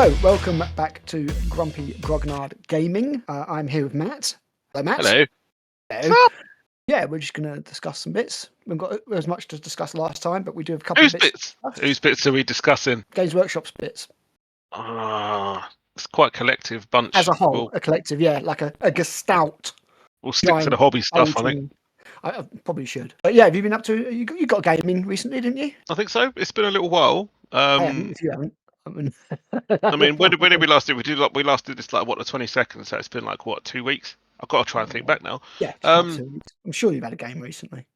Hello, welcome back to Grumpy Grognard Gaming. I'm here with Matt. Hello, Matt. Hello. Hello. What's up? Yeah, we're just going to discuss some bits. We haven't got as much to discuss last time, but we do have a couple of bits. Whose bits are we discussing? Games Workshop's bits. It's quite a collective bunch. As a whole, a collective, yeah, like a gestalt. We'll stick to the hobby stuff, I think. I probably should. But yeah, have you been up to... You got gaming recently, didn't you? I think so. It's been a little while. I haven't, if you haven't. I mean, when did we last do? We last did this like the 22nd, so it's been like 2 weeks. I've got to try and think back now. Yeah, I'm sure you've had a game recently.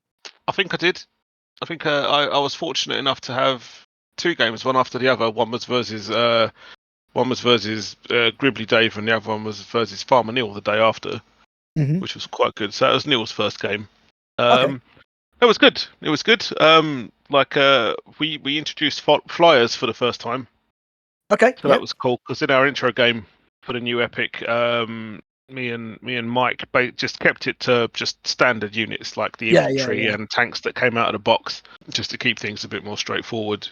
I think I did. I think I was fortunate enough to have two games, one after the other. One was versus Gribbly Dave, and the other one was versus Farmer Neil the day after, which was quite good. So that was Neil's first game. Okay. It was good. It was good. We introduced flyers for the first time. Okay. So that was cool because in our intro game for the new Epic, me and Mike just kept it to just standard units like the infantry and tanks that came out of the box, just to keep things a bit more straightforward.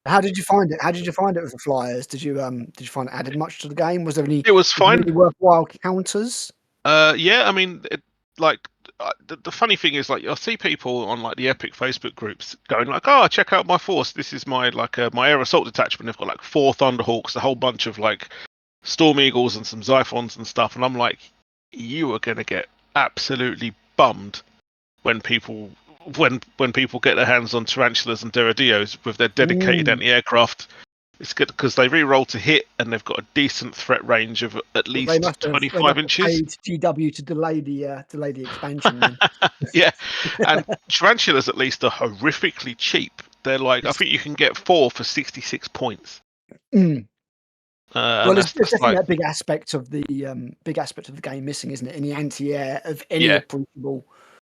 How did you find it? How did you find it with the flyers? Did you find it added much to the game? Was there any? It was fine. Really worthwhile counters? Yeah. I mean, the funny thing is, like, I see people on like the Epic Facebook groups going like, "Oh, check out my force. This is my my air assault detachment. They've got like 4 Thunderhawks, a whole bunch of like Storm Eagles and some Xiphons and stuff." And I'm like, you are gonna get absolutely bummed when people get their hands on tarantulas and Derridios with their dedicated anti-aircraft. It's good because they re-roll to hit and they've got a decent threat range of at least 25 inches. Paid GW to delay the expansion. Then. Yeah, and tarantulas at least are horrifically cheap. They're like, I think you can get 4 for 66 points. Well, it's definitely that big aspect of the game missing, isn't it? In the anti-air of any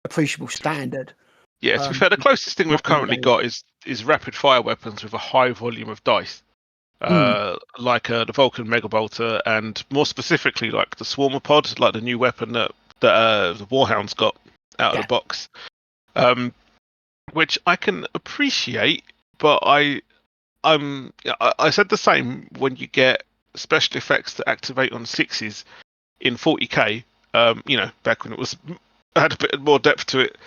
appreciable standard. Yeah, to be fair, the closest thing we've currently got is rapid fire weapons with a high volume of dice. Like the Vulcan Mega Bolter, and more specifically like the Swarmer Pod, like the new weapon that the Warhound's got out of the box, which I can appreciate, but I said the same when you get special effects that activate on 6s in 40k. Back when it had a bit more depth to it.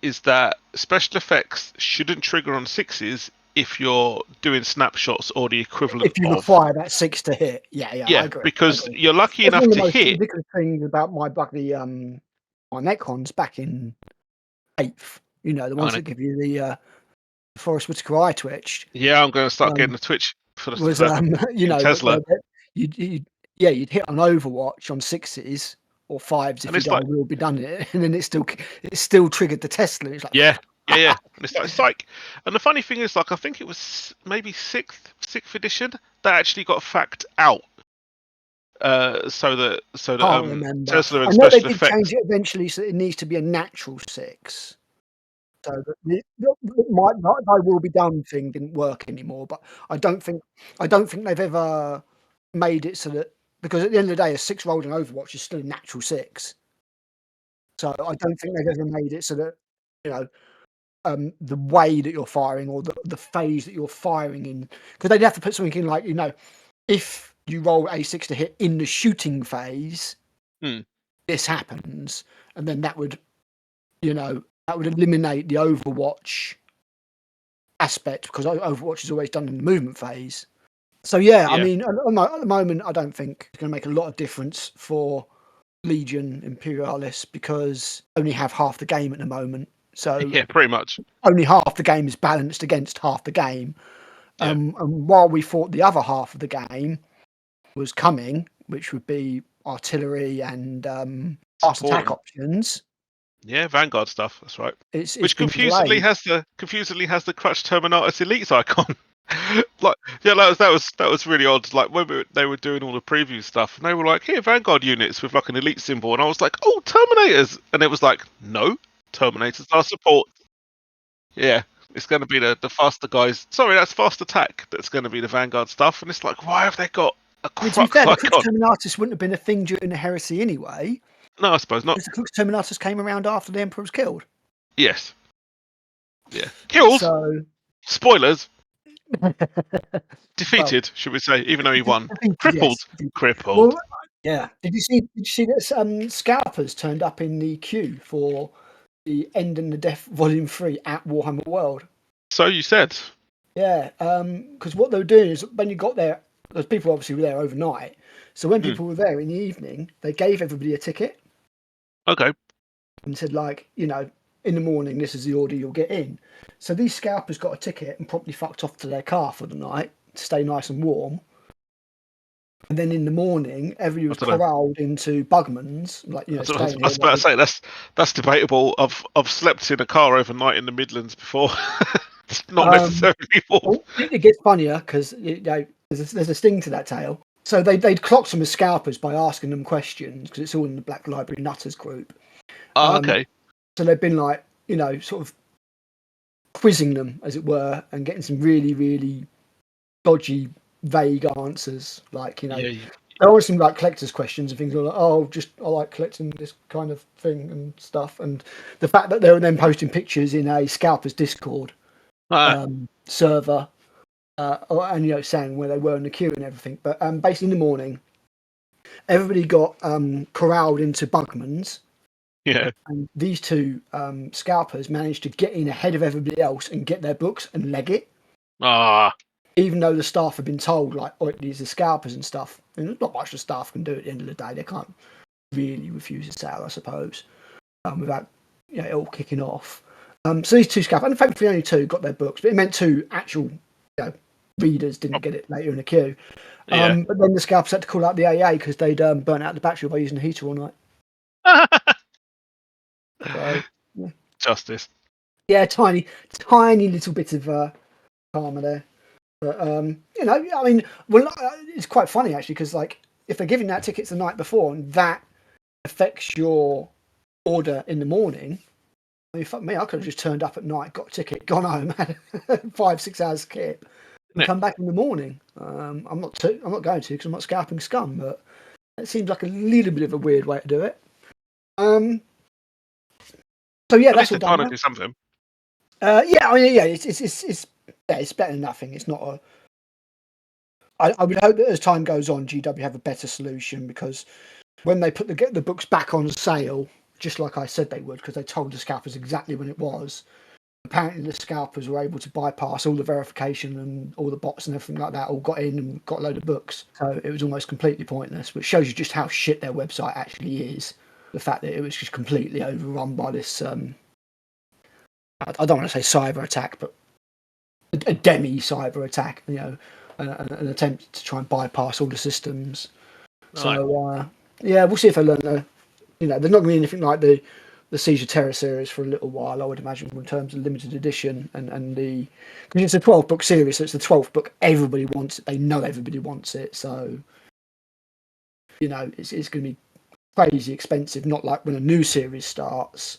Is that special effects shouldn't trigger on 6s if you're doing snapshots or the equivalent. If you require that 6 to hit, yeah, I agree. Because you're lucky enough to hit. The ridiculous thing about my Necrons back in 8th, the ones that give you the Forrest Whitaker eye twitch. Yeah, I'm going to start getting the twitch for the Tesla. You'd hit on Overwatch on 6s or 5s if you will be done it, and then it still triggered the Tesla. It's like yeah. And it's like psych. And the funny thing is, like, I think it was maybe 6th edition that actually got fact out. So that Tesla and special effects. They did change it eventually, so it needs to be a natural 6. So that I will be done thing didn't work anymore. But I don't think they've ever made it so that, because at the end of the day, a 6 rolled in Overwatch is still a natural 6. So I don't think they've ever made it so that the way that you're firing or the phase that you're firing in, because they'd have to put something in like, if you roll a 6 to hit in the shooting phase, this happens, and then that would eliminate the Overwatch aspect, because Overwatch is always done in the movement phase. So I mean, at the moment, I don't think it's going to make a lot of difference for Legion Imperialis, because only have half the game at the moment. So yeah, pretty much. Only half the game is balanced against half the game. And while we thought the other half of the game was coming, which would be artillery and fast attack options. Yeah, Vanguard stuff. That's right. Which confusingly has the Crutch Terminatus Elites icon. That was really odd. Like when they were doing all the preview stuff, and they were like, "Here, Vanguard units with like an elite symbol," and I was like, "Oh, Terminators!" And it was like, "No, Terminators are support." Yeah, it's going to be the faster guys. Sorry, that's fast attack. That's going to be the Vanguard stuff, and it's like, why have they got a Crux icon? The Crux Terminatus wouldn't have been a thing during the Heresy anyway. No, I suppose not. Because the Crux Terminatus came around after the Emperor was killed. Yes. Yeah. Killed. So spoilers. Well, Defeated, should we say? Even though he won, defeated, crippled, yes. crippled. Well, yeah. Did you see that scalpers turned up in the queue for the End and the Death Volume 3 at Warhammer World? So you said. Yeah, because what they were doing is when you got there, those people obviously were there overnight. So when Hmm. people were there in the evening, they gave everybody a ticket Okay. and said, like, in the morning, this is the order you'll get in. So these scalpers got a ticket and promptly fucked off to their car for the night to stay nice and warm. And then in the morning, everybody I was don't know. corralled into Bugman's, like, I staying here. was about to say that's debatable. I've slept in a car overnight in the Midlands before. It's not Um, necessarily warm. well, it gets funnier because there's a sting to that tale. So they'd clocked them as scalpers by asking them questions because it's all in the Black Library Nutters group. Oh, Um, okay. so they've been like, sort of quizzing them, as it were, and getting some really, really dodgy, vague answers. Like, Yeah. there always seem like collectors' questions and things like, oh, I like collecting this kind of thing and stuff. And the fact that they were then posting pictures in a scalpers Discord server, and saying where they were in the queue and everything. But basically, in the morning, everybody got corralled into Bugman's. Yeah. And these two scalpers managed to get in ahead of everybody else and get their books and leg it, Ah. even though the staff had been told, like, oh, these are scalpers and stuff. And there's not much the staff can do at the end of the day. They can't really refuse a sale, I suppose, without it all kicking off. So these two scalpers, and thankfully only two got their books, but it meant two actual readers didn't get it later in the queue. Yeah. But then the scalpers had to call out the AA because they'd burnt out the battery by using the heater all night. So, Justice. yeah, tiny little bit of karma there. But I mean, well, it's quite funny actually because, like, if they're giving out tickets the night before and that affects your order in the morning, I mean, fuck me, I could have just turned up at night, got a ticket, gone home, had 5-6 hours skip, and come back in the morning. I'm not going to because I'm not scalping scum, but it seems like a little bit of a weird way to do it. So yeah, At that's least all they're trying done to now. do something. Yeah, I mean, yeah, it's better than nothing. It's not a. I would hope that as time goes on, GW have a better solution because when they get the books back on sale, just like I said they would, because they told the scalpers exactly when it was. Apparently, the scalpers were able to bypass all the verification and all the bots and everything like that. All got in and got a load of books, so it was almost completely pointless. Which shows you just how shit their website actually is. The fact that it was just completely overrun by this. I don't want to say cyber attack, but a demi cyber attack. An attempt to try and bypass all the systems. So yeah, we'll see if they learn. There's not going to be anything like the Siege of Terror series for a little while, I would imagine, in terms of limited edition and the because it's a 12-book series, so it's the 12th book. Everybody wants it. They know everybody wants it. So it's going to be crazy expensive. Not like when a new series starts.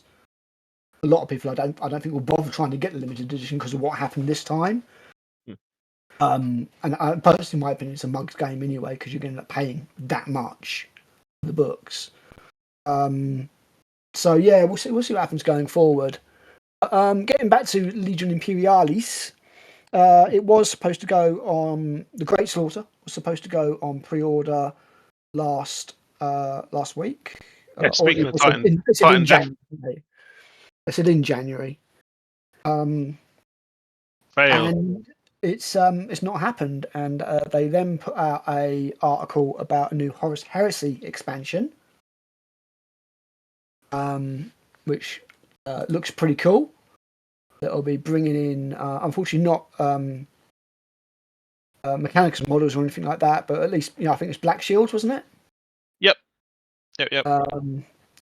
A lot of people I don't think will bother trying to get the limited edition because of what happened this time. And personally, in my opinion, it's a mugged game anyway because you're going to end up paying that much for the books. So yeah, we'll see what happens going forward. Getting back to Legion Imperialis, it was supposed to go on the Great Slaughter. Was supposed to go on pre-order last week, Yeah. or Speaking of it said in Titan Death, January. I said in January. fail. And it's not happened, and they then put out a article about a new Horus Heresy expansion, which looks pretty cool. That'll be bringing in, unfortunately, not mechanics models or anything like that, but at least I think it's Black Shields, wasn't it? Yep.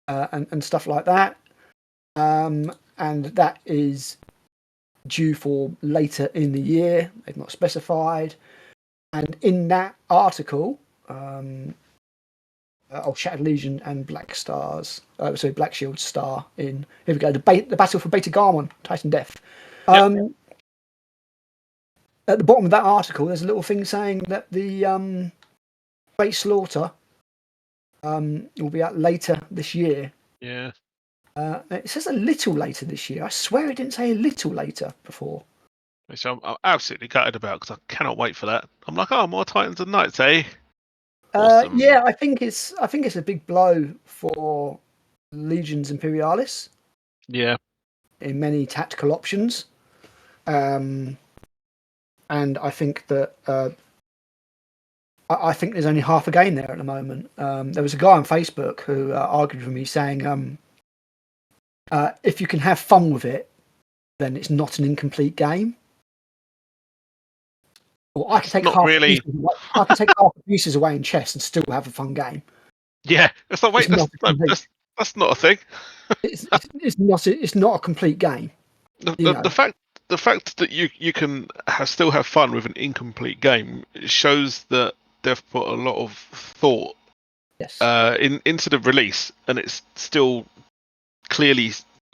And stuff like that, and that is due for later in the year. They've not specified. And in that article, Shattered Legion and Black Stars, Black Shield star in. Here we go. The battle for Beta Garmon, Titan Death. Yep. At the bottom of that article, there's a little thing saying that the Great Slaughter will be out later this year. Yeah. It says a little later this year. I swear it didn't say a little later before. which I'm absolutely gutted about because I cannot wait for that. I'm like, oh, more Titans and Knights, eh? Awesome. Yeah, I think it's a big blow for Legions Imperialis Yeah. in many tactical options, and I think that I think there's only half a game there at the moment. There was a guy on Facebook who argued with me saying, if you can have fun with it, then it's not an incomplete game. Or I can It's take not half the really. pieces away. I can take half the pieces away in chess and still have a fun game. Yeah. It's like, It's wait, not a complete. that's not a thing. It's not a complete game. The, You the, know. the fact that you can still have fun with an incomplete game shows that they've put a lot of thought Yes. into the release, and it's still clearly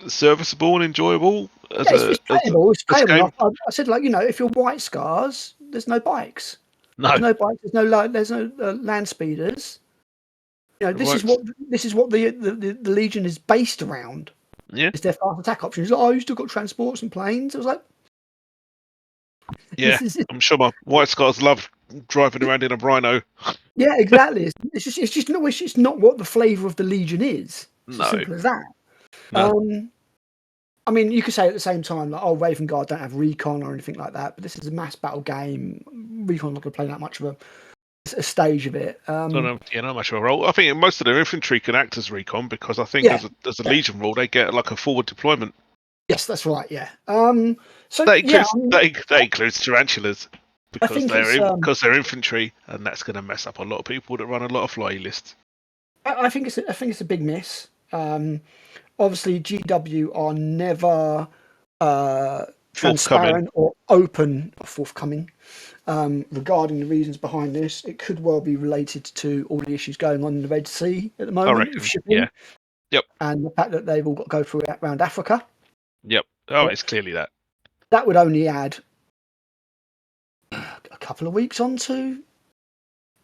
serviceable and enjoyable Yeah, it's playable. It's as a playable game. enough. I said, like, if you're White Scars, there's no bikes. No, There's no bikes. There's no land speeders. it This is works. what the Legion is based around. Yeah, Is their fast attack options? Like, oh, you still got transports and planes. I was like, yeah. this is I'm sure my White Scars love driving around in a Rhino. yeah, exactly. It's not what the flavour of the Legion is. It's as No, simple as that. no. I mean, you could say at the same time, like, oh, Raven Guard don't have recon or anything like that, but this is a mass battle game. Recon's not going to play that much of a stage of it. Don't know, not much of a role. I think most of their infantry can act as recon because I think Yeah, as a Legion rule they get like a forward deployment. yes, that's right. Yeah. So That yeah, includes that includes tarantulas I because think it's they're infantry, and that's going to mess up a lot of people that run a lot of fly lists. I think it's a big miss. Obviously, GW are never Forthcoming. transparent or open or forthcoming regarding the reasons behind this. It could well be related to all the issues going on in the Red Sea at the I moment with reckon. shipping, Yeah. Yep. and the fact that they've all got to go through it around Africa. Yep. Oh, But it's clearly that. that would only add a couple of weeks onto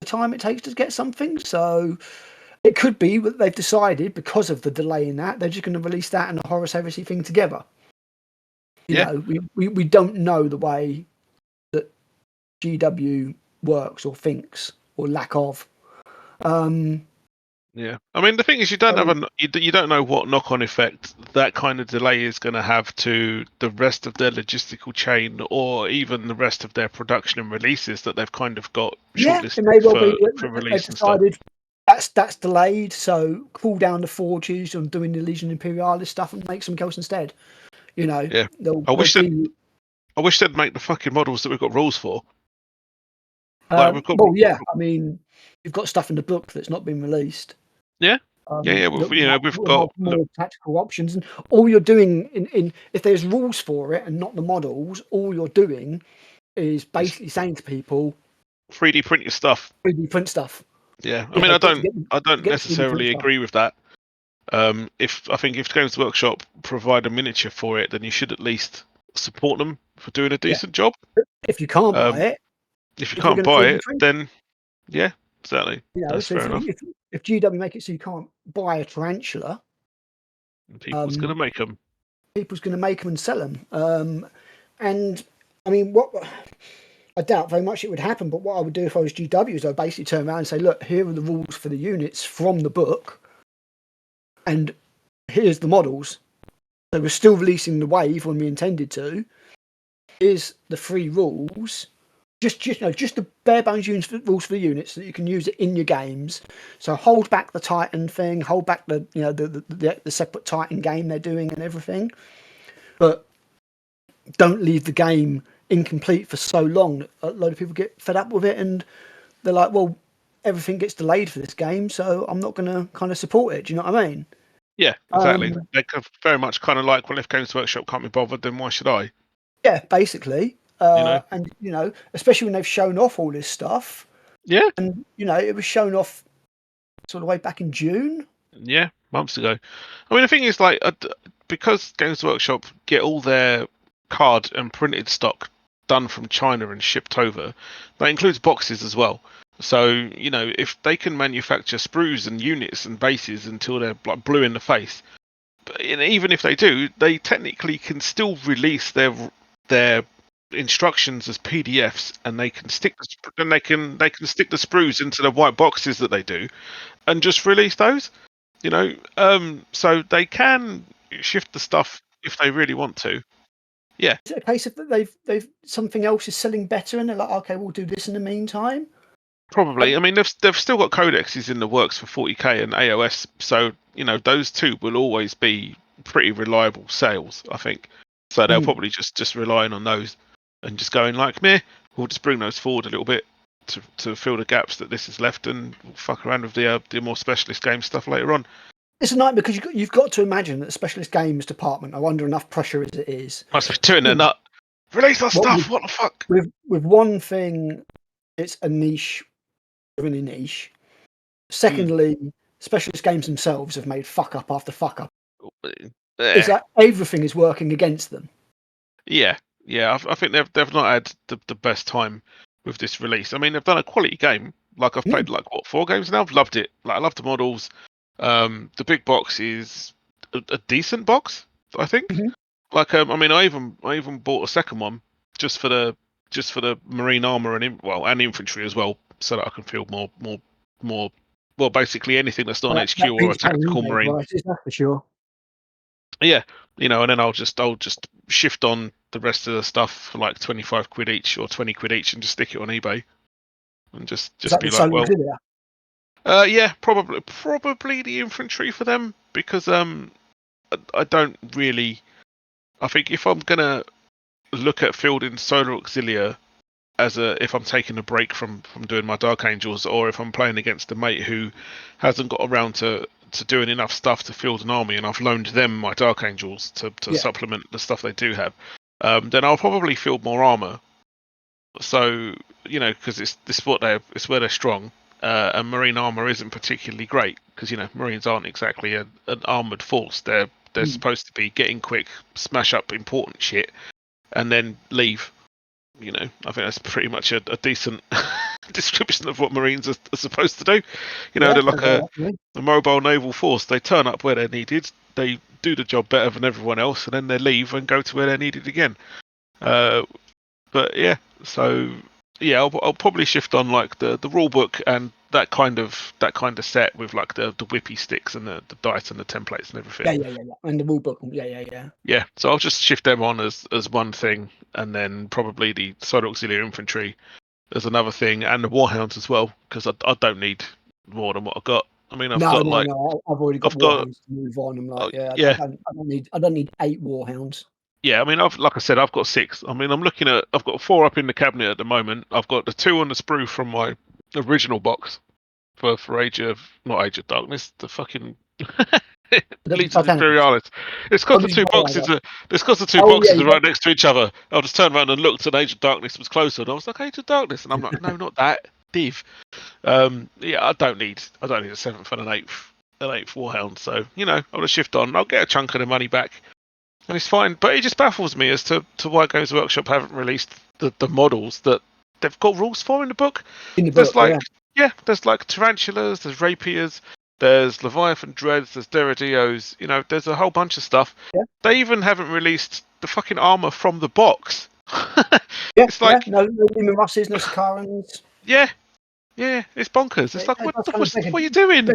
the time it takes to get something. So it could be that they've decided, because of the delay in that, they're just going to release that and the Horus Heresy thing together. Yeah. We don't know the way that GW works or thinks or lack of. Yeah. I mean, the thing is, you don't know what knock-on effect that kind of delay is going to have to the rest of their logistical chain, or even the rest of their production and releases that they've kind of got Yeah, it shortlisted may well be for that they've release and stuff. decided that's delayed, so cool down the forges on doing the Legion Imperialis stuff and make something else instead. Yeah. They'll I wish be. they'd make the fucking models that we've got rules for. Like we've got. Well, yeah. I mean, you've got stuff in the book that's not been released. Yeah. Yeah. That We've will have got more tactical options, and all you're doing in if there's rules for it and not the models, all you're doing is basically saying to people, 3D print your stuff. 3D print stuff. Yeah. I mean, I don't Get the 3D print necessarily stuff. agree with that. If Games Workshop provide a miniature for it, then you should at least support them for doing a decent job. If you can't buy it, If you if you're can't going to buy 3D it, print, then yeah, exactly. That's so fair enough. if GW make it so you can't buy a tarantula, People's going to make them. people's going to make them and sell them. And I mean, what I doubt very much it would happen, but what I would do if I was GW is I'd basically turn around and say, look, here are the rules for the units from the book, and here's the models. So we're still releasing the wave when we intended to. Here's the free rules. Just the bare bones rules for the units so that you can use it in your games. So hold back the Titan thing, hold back the the separate Titan game they're doing and everything, but don't leave the game incomplete for so long that a load of people get fed up with it and they're like, well, everything gets delayed for this game, so I'm not going to kind of support it. Do you know what I mean? Yeah, exactly. They could very much kind of like, well, if Games Workshop can't be bothered, then why should I? Yeah, basically. And especially when they've shown off all this stuff. Yeah. And it was shown off sort of way back in June. Yeah, months ago. I mean, the thing is, like, because Games Workshop get all their card and printed stock done from China and shipped over, that includes boxes as well. So, if they can manufacture sprues and units and bases until they're like blue in the face, but even if they do, they technically can still release their instructions as PDFs, and they can stick they can stick the sprues into the white boxes that they do, and just release those. So they can shift the stuff if they really want to. Yeah, Is it a case of that they've something else is selling better, and they're like, okay, we'll do this in the meantime? probably. I mean, they've still got codexes in the works for 40k and AOS, so those two will always be pretty reliable sales, I think. So they'll probably just relying on those and just going like, meh, we'll just bring those forward a little bit to fill the gaps that this has left, and we'll fuck around with the more specialist game stuff later on. It's a nightmare because you've got to imagine that the specialist games department are under enough pressure as it is. Must be doing their nut. Release our stuff. What the fuck? With one thing, it's a niche, really niche. Secondly, specialist games themselves have made fuck up after fuck up. Is that everything is working against them? Yeah. I think they've not had the best time with this release. I mean, they've done a quality game. Like I've played 4 games now. I've loved it. Like I love the models. The big box is a decent box, I think. Like I mean, I even bought a second one just for the marine armor and infantry as well, so that I can field more. Well, basically anything that's not an HQ or a tactical marine. Right, is that for sure? Yeah, and then I'll just shift on the rest of the stuff for like 25 quid each or 20 quid each and just stick it on eBay and just be like, well, yeah, probably the infantry for them, because I don't really. I think if I'm gonna look at fielding Solar Auxilia if I'm taking a break from doing my Dark Angels, or if I'm playing against a mate who hasn't got around to doing enough stuff to field an army, and I've loaned them my Dark Angels to supplement the stuff they do have, then I'll probably field more armor. So because it's where they're strong, and marine armor isn't particularly great because marines aren't exactly an armored force. They're supposed to be getting quick, smash up important shit, and then leave. I think that's pretty much a decent description of what Marines are supposed to do. They're like a mobile naval force. They turn up where they're needed, they do the job better than everyone else, and then they leave and go to where they're needed again. But yeah, so yeah, I'll probably shift on like the rule book and that kind of set with like the whippy sticks and the dice and the templates and everything. Yeah. And the rule book, yeah. Yeah, so I'll just shift them on as one thing, and then probably the Solar Auxiliary Infantry as another thing, and the Warhounds as well, because I don't need more than what I've got. I mean, I've already got Warhounds to move on. I'm like, I don't need 8 Warhounds. Yeah, I mean, like I said, I've got 6. I mean, I've got 4 up in the cabinet at the moment. I've got the 2 on the sprue from my original box for not Age of Darkness, the fucking Legions Imperialis. It's because the 2 boxes are right next to each other. I just turned around and looked, and Age of Darkness was closer, and I was like, Age of Darkness, and I'm like, no, not that, Div. Yeah, I don't need a 7th and an 8th Warhound. So I'll just shift on. I'll get a chunk of the money back. And it's fine, but it just baffles me as to why Games Workshop haven't released the models that they've got rules for in the book. There's like tarantulas, there's rapiers, there's Leviathan Dreads, there's Derridios. There's a whole bunch of stuff. Yeah. They even haven't released the fucking armor from the box. It's like no Demon Russes, no Sakarans. Yeah, it's bonkers. It's like what are you doing?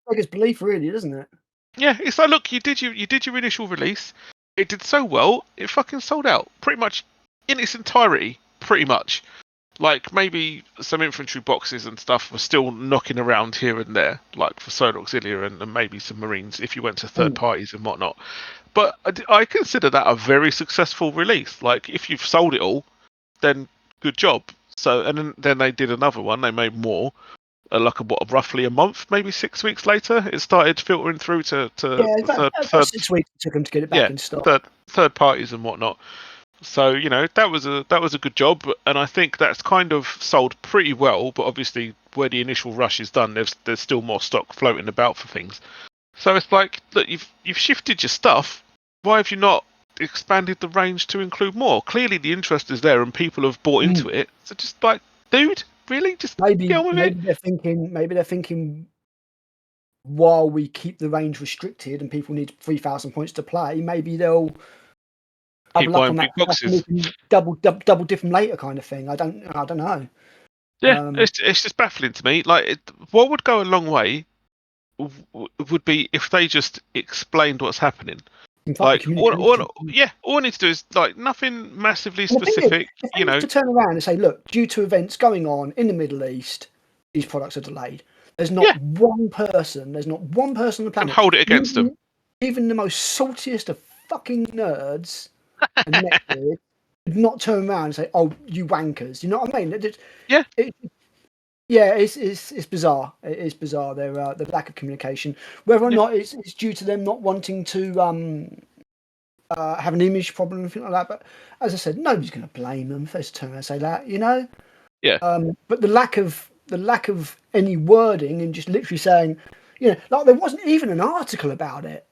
Beggars belief, really, doesn't it? Yeah, it's like, look, you did your initial release. It did so well, it fucking sold out pretty much in its entirety. Pretty much, like maybe some infantry boxes and stuff were still knocking around here and there, like for Solar Auxilia and maybe some Marines if you went to third parties and whatnot. But I consider that a very successful release. Like if you've sold it all, then good job. So and then they did another one. They made more. Roughly a month, maybe 6 weeks later, it started filtering through to third 6 weeks it took them to get it back in stock. Third parties and whatnot. So that was a good job, and I think that's kind of sold pretty well. But obviously, where the initial rush is done, there's still more stock floating about for things. So it's like, look, you've shifted your stuff. Why have you not expanded the range to include more? Clearly, the interest is there, and people have bought into it. So just like, dude. Really? Just get on with it? Maybe they're thinking while we keep the range restricted and people need 3,000 points to play, maybe they'll keep luck buying on big that stuff and we boxes. can double dip them later kind of thing. I don't know. Yeah, Um, it's just baffling to me. Like, what would go a long way would be if they just explained what's happening. in fact, the Like, communication. all I need to do is like nothing massively And the thing is, specific. if they was to turn around and say, look, due to events going on in the Middle East, these products are delayed. There's not Yeah, one person on the can planet, hold it against them. even the most saltiest of fucking nerds and neckbeards, would not turn around and say, "Oh, you wankers." You know what I mean? Yeah, Yeah, it's bizarre. It is bizarre. The lack of communication, whether or yeah, not it's due to them not wanting to have an image problem or anything like that. But as I said, nobody's going to blame them if they turn around and say that, you know. yeah. But the lack of any wording and just literally saying, you know, like there wasn't even an article about it.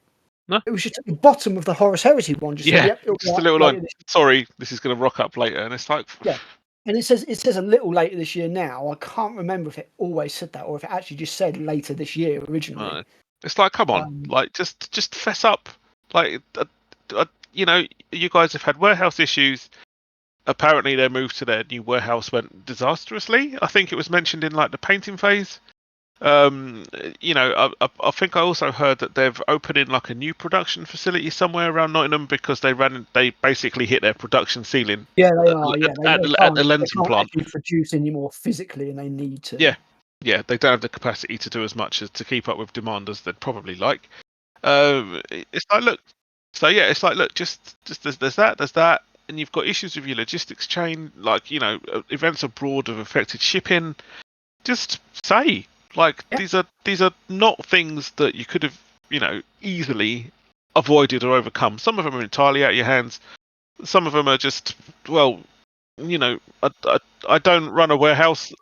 No, It was just at the bottom of the Horus Heresy one. Just said, yeah. "Yep, it'll be Just a out little line. later this Sorry, this is going to rock up later, and it's like, year." Yeah, and it says a little later this year now. I can't remember if it always said that or if it actually just said later this year originally. it's like, come on, Um, like just fess up. Like, you know, you guys have had warehouse issues. Apparently, their move to their new warehouse went disastrously. I think it was mentioned in like the painting phase. You know, I think I also heard that they've opened in like a new production facility somewhere around Nottingham because they basically hit their production ceiling yeah, they are. Yeah, at the they Lenton can't plant. actually produce anymore physically, and they need to. Yeah, yeah, they don't have the capacity to do as much as to keep up with demand as they'd probably like. It's like, look, so yeah, it's like, look, just there's that, and you've got issues with your logistics chain, like, you know, events abroad have affected shipping. Just say, like, Yeah, these are not things that you could have, you know, easily avoided or overcome. Some of them are entirely out of your hands. Some of them are just, well, you know, I don't run a warehouse.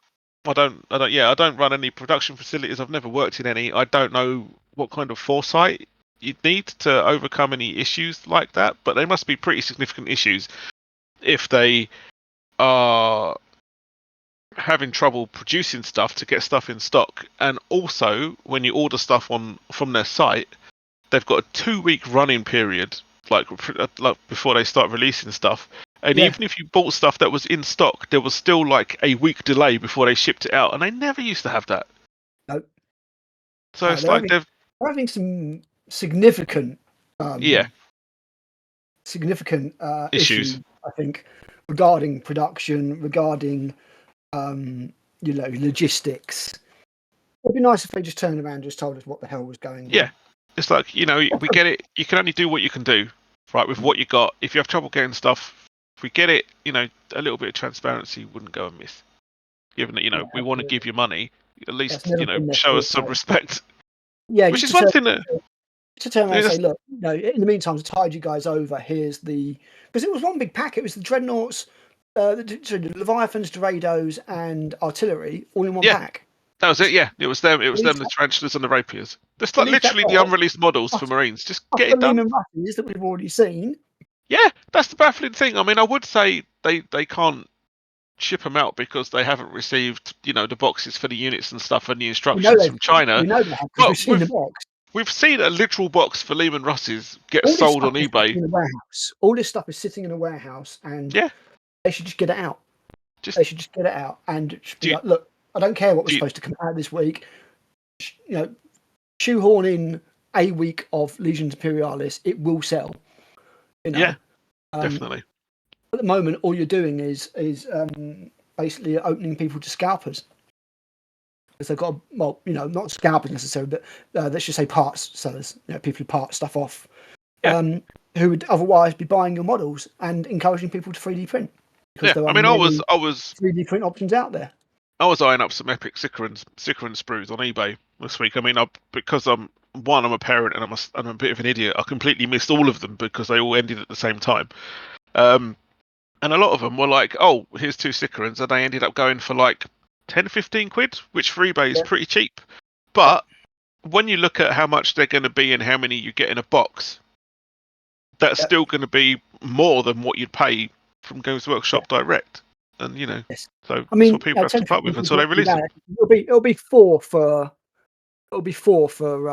I don't run any production facilities. I've never worked in any. I don't know what kind of foresight you'd need to overcome any issues like that, but they must be pretty significant issues if they are having trouble producing stuff to get stuff in stock. And also, when you order stuff on from their site, they've got a 2 week running period, like before they start releasing stuff. And yeah. even if you bought stuff that was in stock, there was still like a week delay before they shipped it out, and they never used to have that. No, So no, it's like they've, they're having some significant yeah, um, significant issues. issues, I think, regarding production, regarding you know, logistics. It'd be nice if they just turned around and just told us what the hell was going Yeah, on. it's like, you know, we get it. You can only do what you can do, right? With what you got. If you have trouble getting stuff, if we get it, you know, a little bit of transparency wouldn't go amiss. Given that, you Yeah, know, we want to give absolutely. you money, at That's least, never you know, been their show us some forte. respect. Yeah, Which just is one thing that, to turn around I mean, and say, look, you know, in the meantime, to tide you guys over, here's the because it was one big pack. It was the dreadnoughts, the Leviathans, Dorados, and artillery all in one yeah, pack. that was it. Yeah, it was them. It was Release them, the that, tarantulas and the rapiers. That's like release that literally the lot. unreleased models for Utter, Marines. Just get utter it done. Lehman Russes that we've already seen. Yeah, that's the baffling thing. I mean, I would say they can't ship them out because they haven't received, you know, the boxes for the units and stuff and the instructions from China. We know they have because we've But seen the box. we've seen a literal box for Lehman Russes get All this sold stuff on is eBay. sitting in a warehouse. All this stuff is sitting in a warehouse, and Yeah, they should just get it out. just They should just get it out and just be do you, like, look, I don't care what was do you, supposed to come out this week. You know, shoehorn in a week of Legions Imperialis, it will sell. You yeah, know, um, definitely. at the moment, all you're doing is basically opening people to scalpers. Because they've got, well, you know, not scalpers necessarily, but let's just say parts sellers, you know, people who part stuff off, Yeah, who would otherwise be buying your models and encouraging people to 3D print because yeah. there I are mean, many I was 3D print options out there. I was eyeing up some epic Sicaran sprues on eBay this week. I mean, because I'm a parent and I'm a bit of an idiot. I completely missed all of them because they all ended at the same time. Um, and a lot of them were like, oh, here's two Sicarans, and they ended up going for like 10, 15 quid, which for eBay is Yeah, pretty cheap. yeah, But when you look at how much they're going to be and how many you get in a box, that's yeah, still going to be more than what you'd pay from Games yeah. Workshop direct. And, you know, Yes. so I that's mean, what people have to 10, put up 15 with quid until they not too release them. bad. It'll be four for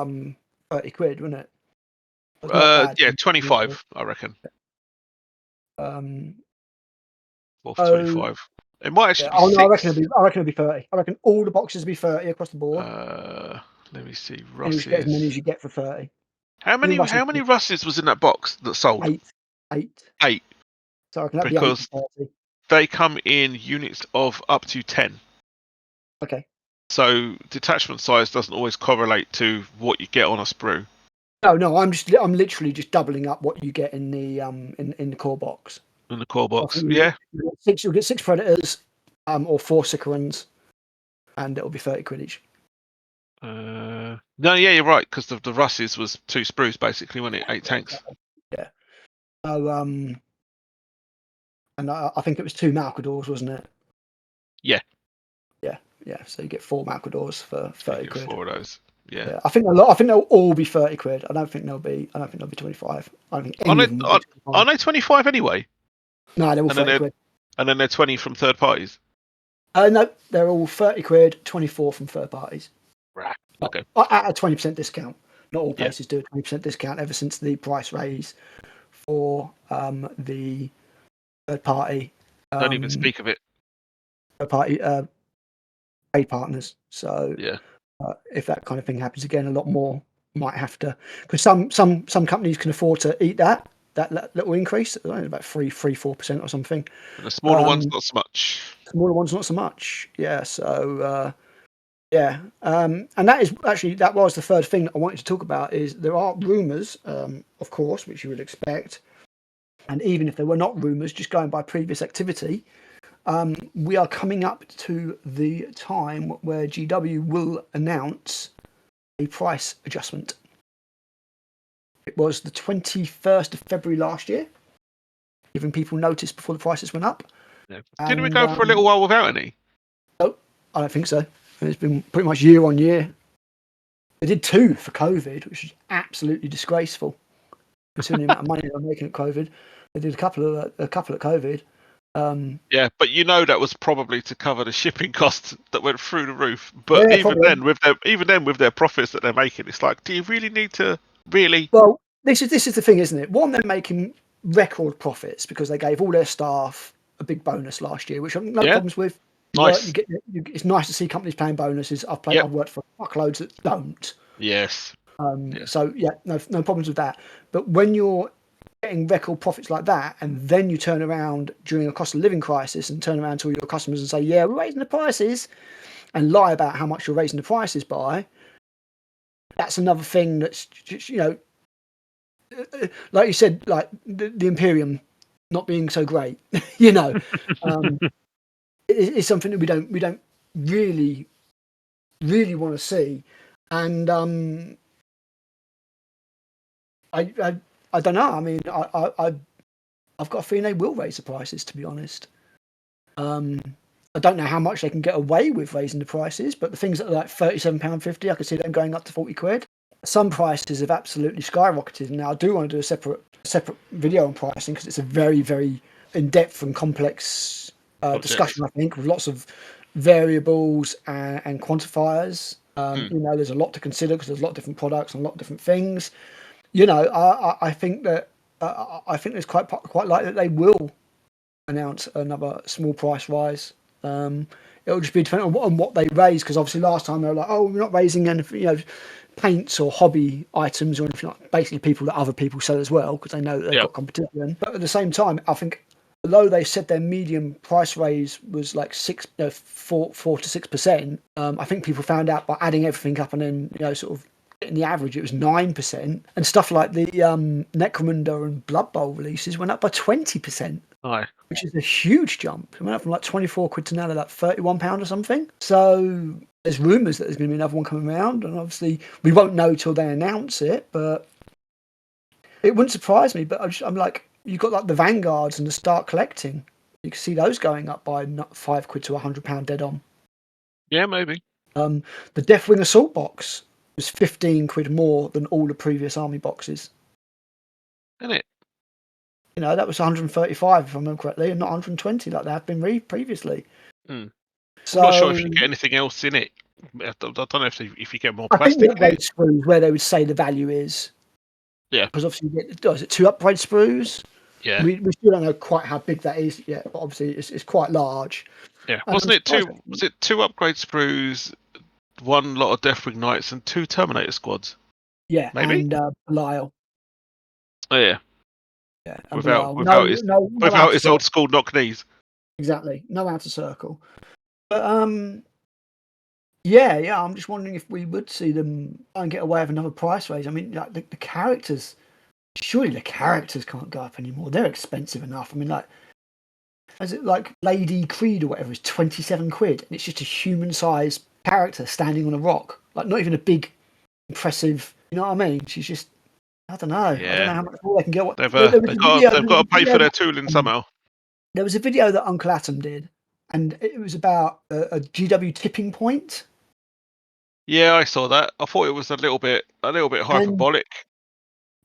30 quid, wouldn't it? It's not bad. Yeah, 25, I reckon. 4 for Oh 25. It might actually yeah. be Oh no, I reckon 6. it'll be 30. I reckon all the boxes will be 30 across the board, Let me see. and you should get as many Russes. as you get for 30. How Even many Russes was in that box that sold? 8, 8. 8, So I reckon that'd be 8 because for 30. they come in units of up to 10. Okay. So detachment size doesn't always correlate to what you get on a sprue. No, I'm literally just doubling up what you get in the in the core box. In the core So I box, think yeah. you'll get 6 predators, or 4 Sicarans, and it'll be 30 quid each. No, yeah, you're right, because the Russes was 2 sprues basically, wasn't it? 8 tanks. Yeah. So and I think it was 2 Malcadors, wasn't it? Yeah. Yeah. So you get 4 Malcadors for 30 Get quid. 4 of those. Yeah. I think they'll all be 30 quid. I don't think they'll be 25. I don't think any of them will be 25. Aren't they 25 anyway? No, they're all And then 30 quid. And then they're 20 from third parties. No, they're all 30 quid, 24 from third parties. Right. Okay. At a 20% discount. Not all Yeah. places do a 20% discount ever since the price raise for the third party. Don't even speak of it. Third party trade partners. So Yeah. if that kind of thing happens again, a lot more might have to, because some companies can afford to eat that little increase. I don't know, about 4% or something. And the smaller ones, not so much. Smaller ones, not so much. Yeah. So yeah, and that was the third thing that I wanted to talk about. Is there are rumours, of course, which you would expect, and even if there were not rumours, just going by previous activity, we are coming up to the time where GW will announce a price adjustment. It was the 21st of February last year, giving people notice before the prices went up. Yeah. Didn't we go for a little while without any? No, I don't think so. It's been pretty much year on year. They did 2 for COVID, which is absolutely disgraceful, considering the amount of money they're making at COVID. They did a couple at COVID. Yeah, but that was probably to cover the shipping costs that went through the roof. But Yeah, even then, with their profits that they're making, it's like, do you really need to really? Well, this is the thing, isn't it? One, they're making record profits because they gave all their staff a big bonus last year, which I've no problems with. Nice. It's nice to see companies paying bonuses. I've worked for fuckloads that don't. Yes. So yeah, no problems with that. But when you're getting record profits like that, and then you turn around during a cost of living crisis and turn around to all your customers and say, yeah, we're raising the prices, and lie about how much you're raising the prices by, that's another thing that's just, like you said, like the Imperium not being so great, it's something that we don't really want to see. And I don't know. I mean, I've got a feeling they will raise the prices, to be honest. I don't know how much they can get away with raising the prices, but the things that are like £37.50, I could see them going up to 40 quid. Some prices have absolutely skyrocketed. Now, I do want to do a separate video on pricing because it's a very, very in-depth and complex discussion, I think, with lots of variables and quantifiers. There's a lot to consider because there's a lot of different products and a lot of different things. I think that I think it's quite likely that they will announce another small price rise. It'll just be dependent on what they raise, because obviously last time they were like, oh, we're not raising anything, paints or hobby items or anything, like basically people that other people sell as well, because they know that they've got competition. But at the same time, I think although they said their medium price raise was like 4 to 6%, I think people found out by adding everything up and then sort of getting the average, it was 9%, and stuff like the Necromunda and Blood Bowl releases went up by 20%. Which is a huge jump. It went up from like 24 quid to now they're like £31 or something. So there's rumours that there's going to be another one coming around, and obviously we won't know till they announce it, but it wouldn't surprise me. But I'm like, you've got like the Vanguards and the Start Collecting. You can see those going up by £5 to £100 dead on. Yeah, maybe. The Deathwing Assault box was 15 quid more than all the previous army boxes. Isn't it? That was 135 if I remember correctly, and not 120 like they have been previously. So, I'm not sure if you get anything else in it. I don't know if you get more plastic. I think the upgrade sprues where they would say the value is. Yeah. Because obviously is it 2 upgrade sprues? Yeah, We still don't know quite how big that is yet, but obviously it's quite large. yeah. And I'm Wasn't it surprised. two? Was it two upgrade sprues, one lot of Deathwing Knights, and two Terminator squads? Yeah, Maybe. and Belial. Oh yeah. Yeah, and Without Belial. without his No without outer his circle. old school knock knees. Exactly, no outer circle. But yeah. I'm just wondering if we would see them try and get away with another price raise. I mean, like the characters. Surely the characters can't go up anymore. They're expensive enough. I mean, like, is it like Lady Creed or whatever is 27 quid, and it's just a human-sized character standing on a rock, like not even a big, impressive. You know what I mean? She's just. I don't know. I don't know how much more they can get. They've There was they've a got video. they've got to pay for their tooling somehow. There was a video that Uncle Atom did, and it was about a GW tipping point. Yeah, I saw that. I thought it was a little bit And hyperbolic,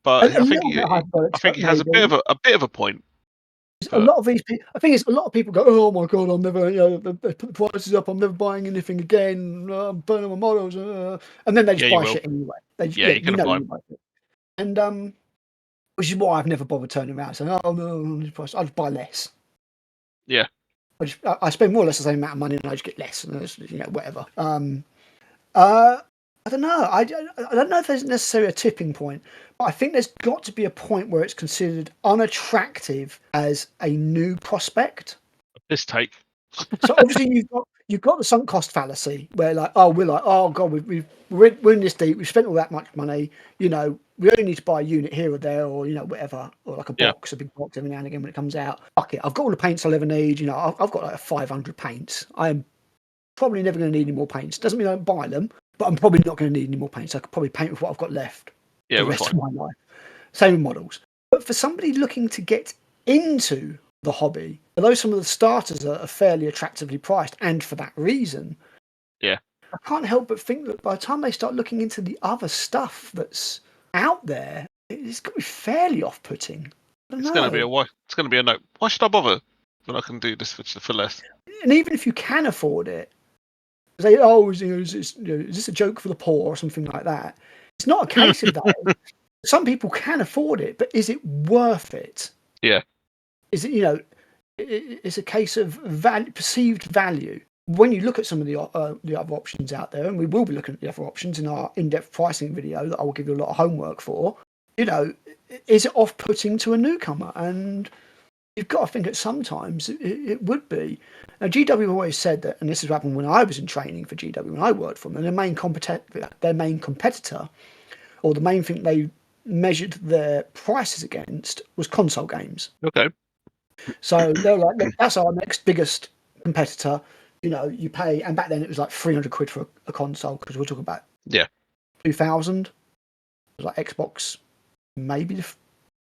but a little bit hyperbolic I think stuff, he has maybe. a bit of a point. A But lot of these people, I think it's a lot of people go, oh my god, I'm never, they put the prices up, I'm never buying anything again, I'm burning my models, and then they yeah, just you buy will. shit anyway. They just, Yeah, yeah, you're gonna buy you 'em. buy it. And which is why I've never bothered turning around saying, oh no, this price, I just buy less. Yeah, I spend more or less the same amount of money and I just get less, and it's, whatever. Uh, I don't know. I don't know if there's necessarily a tipping point, but I think there's got to be a point where it's considered unattractive as a new prospect. this take. So obviously you've got the sunk cost fallacy where like, oh, we're like, oh god, we're in this deep, we've spent all that much money, we only need to buy a unit here or there, or whatever, or like a Yeah, big box every now and again when it comes out. Fuck it, I've got all the paints I'll ever need. I've got like 500 paints. I am probably never going to need any more paints. Doesn't mean I don't buy them, but I'm probably not going to need any more paints. I could probably paint with what I've got left yeah, the we're rest fine. of my life. Same with models. But for somebody looking to get into the hobby, although some of the starters are fairly attractively priced, and for that reason, Yeah, I can't help but think that by the time they start looking into the other stuff that's out there, it's going to be fairly off-putting. I don't it's gonna be know. it's gonna be a no. Why should I bother when I can do this for less? And even if you can afford it, say, oh, is this a joke for the poor or something like that? It's not a case of that. Some people can afford it, but is it worth it? Yeah, Is it, it's a case of perceived value. When you look at some of the other options out there, and we will be looking at the other options in our in-depth pricing video that I will give you a lot of homework for, is it off-putting to a newcomer? And you've got to think that sometimes it would be. Now, GW always said that, and this has happened when I was in training for GW, when I worked for them, and their main competitor, or the main thing they measured their prices against, was console games. okay. So they're like, look, that's our next biggest competitor. You pay, and back then it was like 300 quid for a console, because we're talking about Yeah, 2000. It was like Xbox, maybe the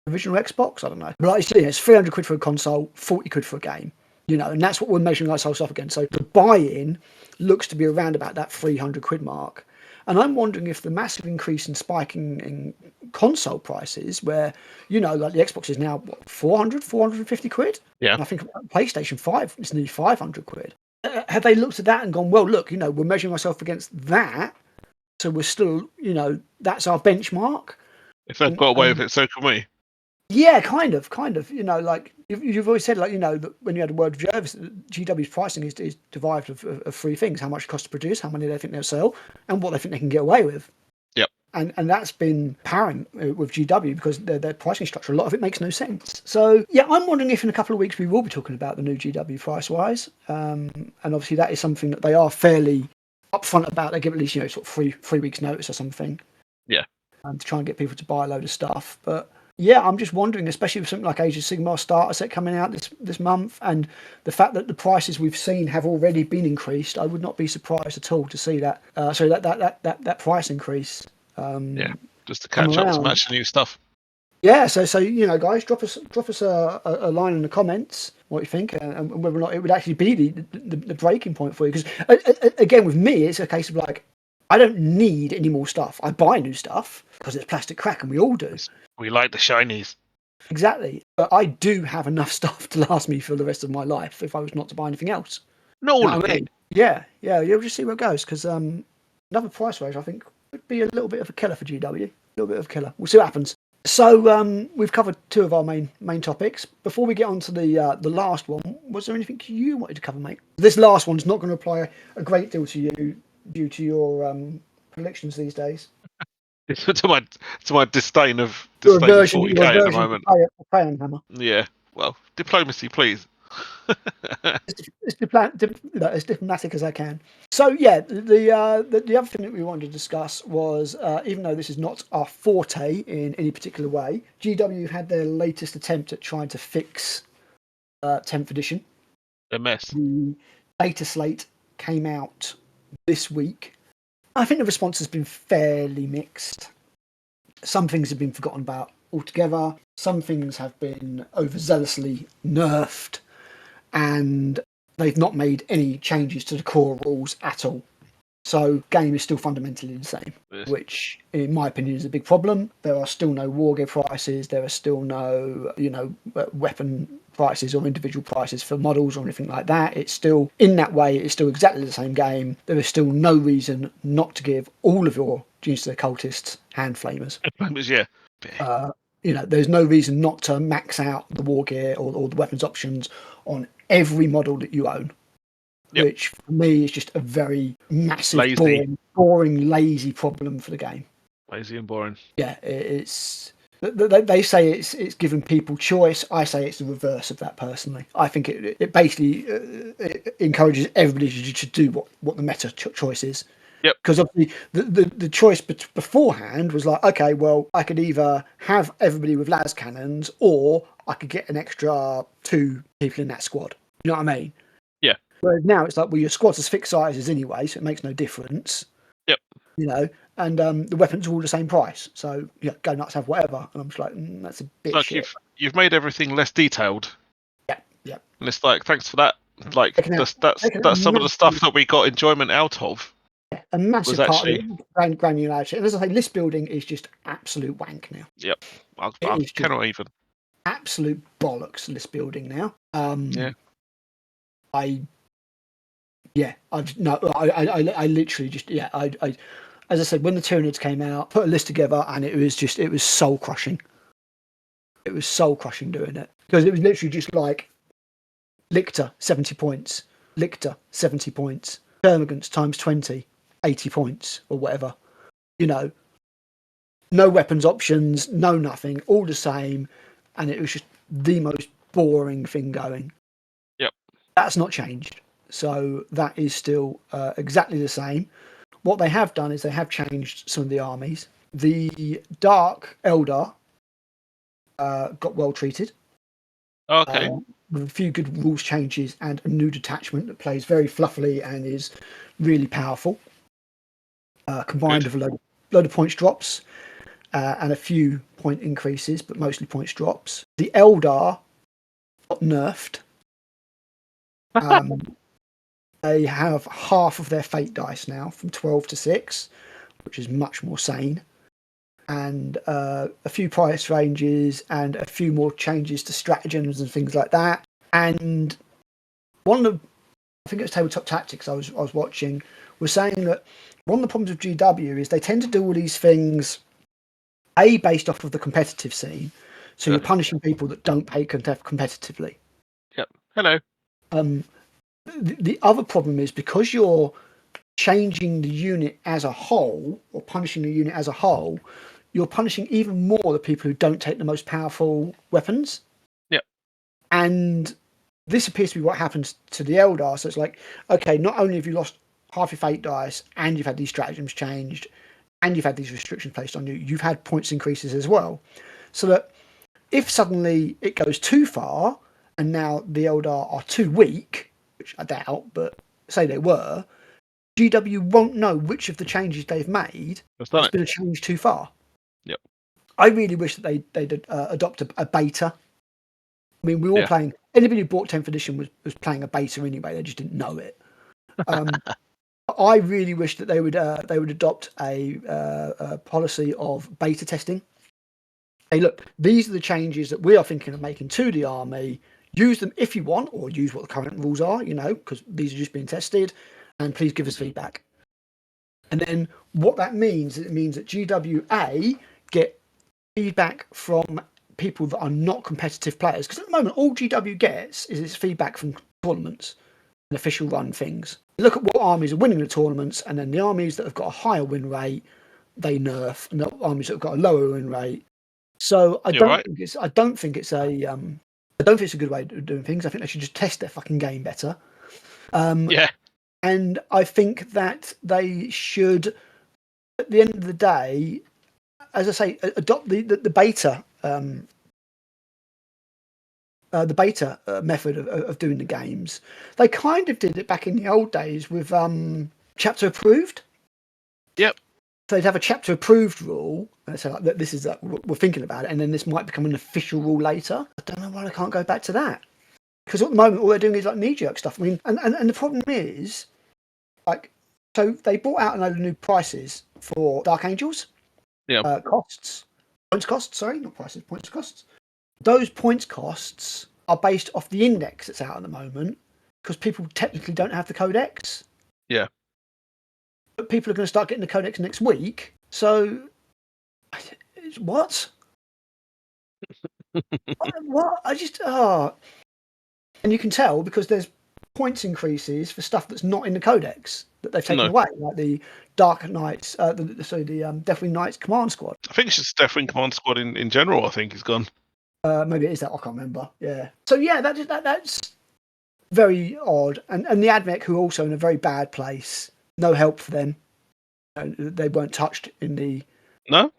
original Xbox, I don't know. But like, it's 300 quid for a console, 40 quid for a game. And that's what we're measuring ourselves up against. So the buy-in looks to be around about that 300 quid mark. And I'm wondering if the massive increase in spiking in console prices, where, like the Xbox is now, what, 400, 450 quid? yeah. And I think PlayStation 5 is nearly 500 quid. Have they looked at that and gone, well, look, we're measuring ourselves against that. So we're still, that's our benchmark. If they've got away with it, so can we. Yeah, kind of. Like you've always said, like, that when you had a word of Jervis, GW's pricing is derived of three things: how much it costs to produce, how many they think they'll sell, and what they think they can get away with. Yep. And that's been apparent with GW, because their pricing structure, a lot of it makes no sense. So yeah, I'm wondering if in a couple of weeks we will be talking about the new GW price wise, and obviously that is something that they are fairly upfront about. They give at least sort of three weeks notice or something. Yeah. To try and get people to buy a load of stuff, but. Yeah, I'm just wondering, especially with something like Age of Sigmar starter set coming out this month, and the fact that the prices we've seen have already been increased, I would not be surprised at all to see that. That price increase. Yeah, just to catch up to match the new stuff. Yeah, so guys, drop us a line in the comments what you think, and whether or not it would actually be the breaking point for you. Because again, with me, it's a case of like, I don't need any more stuff. I buy new stuff because it's plastic crack, and we all do. We like the shinies. Exactly. But I do have enough stuff to last me for the rest of my life if I was not to buy anything else. Not all of it. Yeah, you'll just see where it goes, because another price range, I think, would be a little bit of a killer for GW. A little bit of a killer. We'll see what happens. So we've covered two of our main topics. Before we get on to the last one, was there anything you wanted to cover, mate? This last one's not going to apply a great deal to you due to your predictions these days. to my disdain of Your 40k at the aversion to moment. play on Hammer. Yeah. Well, diplomacy, please. As diplomatic as I can. So yeah, the other thing that we wanted to discuss was even though this is not our forte in any particular way, GW had their latest attempt at trying to fix 10th edition. A mess. The Dataslate came out this week. I think the response has been fairly mixed. Some things have been forgotten about altogether. Some things have been overzealously nerfed, and they've not made any changes to the core rules at all. So game is still fundamentally the same, Yes. which in my opinion is a big problem. There are still no war gear prices. There are still no, weapon prices or individual prices for models or anything like that. It's still, in that way, it's still exactly the same game. There is still no reason not to give all of your Genius of the Occultists hand flamers. Yeah. There's no reason not to max out the war gear or the weapons options on every model that you own. Yep. Which for me is just a very massive, boring, lazy problem for the game. Lazy and boring. Yeah, it's. They say it's giving people choice. I say it's the reverse of that personally. I think it basically it encourages everybody to do what the meta choice is. Yep. Because obviously the choice beforehand was like, okay, well, I could either have everybody with las cannons, or I could get an extra 2 people in that squad. You know what I mean? Yeah. Whereas now it's like, well, your squad's is fixed sizes anyway, so it makes no difference. Yep. And the weapons are all the same price. So yeah, go nuts, have whatever. And I'm just like, that's a bit like shit. You've made everything less detailed. Yeah. And it's like, thanks for that. Like that's some of the stuff that we got enjoyment out of. Yeah, a massive part of the granularity. And as I say, list building is just absolute wank now. Yep. I cannot even. Absolute bollocks list building now. Yeah. I literally just as I said, when the Tyranids came out, put a list together, and it was soul crushing. It was soul crushing doing it, because it was literally just like Lictor 70 points, Lictor 70 points, Termagants times 20, 80 points or whatever. No weapons options, no nothing, all the same, and it was just the most boring thing going. Yep. That's not changed. So that is still exactly the same. What they have done is they have changed some of the armies. The Dark Eldar got well treated. Okay. With a few good rules changes and a new detachment that plays very fluffily and is really powerful. Combined with a load of points drops and a few point increases, but mostly points drops. The Eldar got nerfed. They have half of their fate dice now, from 12 to 6, which is much more sane. And a few price ranges and a few more changes to stratagems and things like that. And I think it was Tabletop Tactics I was watching, was saying that one of the problems with GW is they tend to do all these things, based off of the competitive scene. So you're punishing people that don't play competitively. Yep. Hello. The other problem is, because you're changing the unit as a whole, or punishing the unit as a whole, you're punishing even more the people who don't take the most powerful weapons. Yep. And this appears to be what happens to the Eldar. So it's like, okay, not only have you lost half your fate dice, and you've had these stratagems changed, and you've had these restrictions placed on you, you've had points increases as well. So that if suddenly it goes too far, and now the Eldar are too weak, which I doubt, but say they were, GW won't know which of the changes they've made has been a change too far. Yep. I really wish that they'd adopt a beta. I mean, we were all playing. Anybody who bought 10th edition was playing a beta anyway. They just didn't know it. I really wish that they would adopt a policy of beta testing. Hey, look, these are the changes that we are thinking of making to the army. Use them if you want, or use what the current rules are, because these are just being tested, and please give us feedback. And then what that means, it means that GWA get feedback from people that are not competitive players. Because at the moment, all GW gets is its feedback from tournaments and official run things. Look at what armies are winning the tournaments, and then the armies that have got a higher win rate, they nerf, and the armies that have got a lower win rate. So I You're don't right. think it's. I don't think it's a. I don't think it's a good way of doing things. I think they should just test their fucking game better. Yeah. And I think that they should, at the end of the day, as I say, adopt the beta. The beta method of doing the games. They kind of did it back in the old days with chapter approved. Yep. So they'd have a chapter approved rule, and say like, "This is we're thinking about it," and then this might become an official rule later. I don't know why I can't go back to that, because at the moment all they're doing is like knee jerk stuff. I mean, and the problem is, like, so they brought out a load of new prices for Dark Angels. Yeah. Points costs. Sorry, not prices. Points costs. Those points costs are based off the index that's out at the moment, because people technically don't have the codex. Yeah. But people are going to start getting the codex next week. So, what? What? And you can tell because there's points increases for stuff that's not in the codex that they've taken No. away, like the Dark Knights, the Deathwing Knights Command Squad. I think it's just Deathwing Command Squad in general. I think is gone. Maybe it is that. I can't remember. Yeah. So yeah, that's very odd. And the AdMech, who are also in a very bad place, no help for them. They weren't touched in the. No.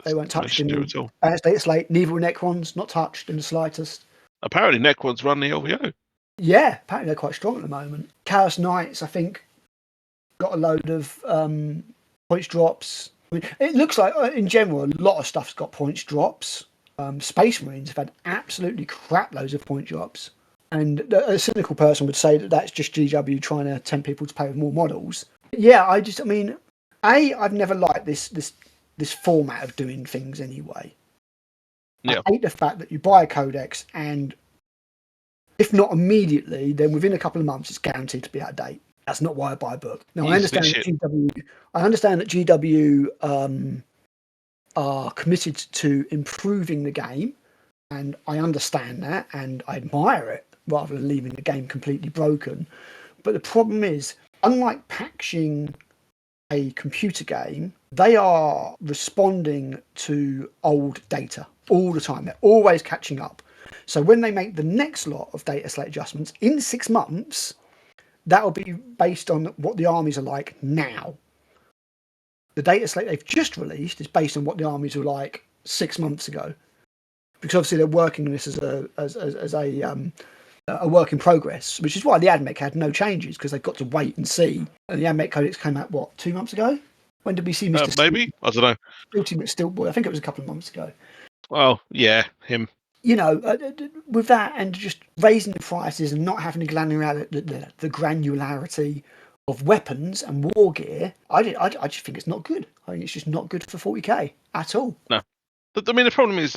They weren't touched in at all. the Dataslate. Neither were Necrons, not touched in the slightest. Apparently, Necrons run the LVO. Yeah, apparently they're quite strong at the moment. Chaos Knights, I think, got a load of points drops. I mean, it looks like, in general, a lot of stuff's got points drops. Space Marines have had absolutely crap loads of point drops. And a cynical person would say that that's just GW trying to tempt people to pay with more models. Yeah, I've never liked this format of doing things anyway. Yeah. I hate the fact that you buy a codex and if not immediately, then within a couple of months it's guaranteed to be out of date. That's not why I buy a book. Now I understand that GW are committed to improving the game, and I understand that and I admire it rather than leaving the game completely broken. But the problem is, unlike patching a computer game, they are responding to old data all the time. They're always catching up. So when they make the next lot of Dataslate adjustments in 6 months, that will be based on what the armies are like now. The Dataslate they've just released is based on what the armies were like 6 months ago, because obviously they're working on this as a work in progress, which is why the AdMech had no changes, because they've got to wait and see. And the AdMech Codex came out, 2 months ago? When did we see Mr. Maybe? I don't know. Ultimate Steelboy? I think it was a couple of months ago. Well, yeah, him. You know, with that and just raising the prices and not having the granularity of weapons and war gear, I just think it's not good. I think it's just not good for 40k at all. No. I mean, the problem is,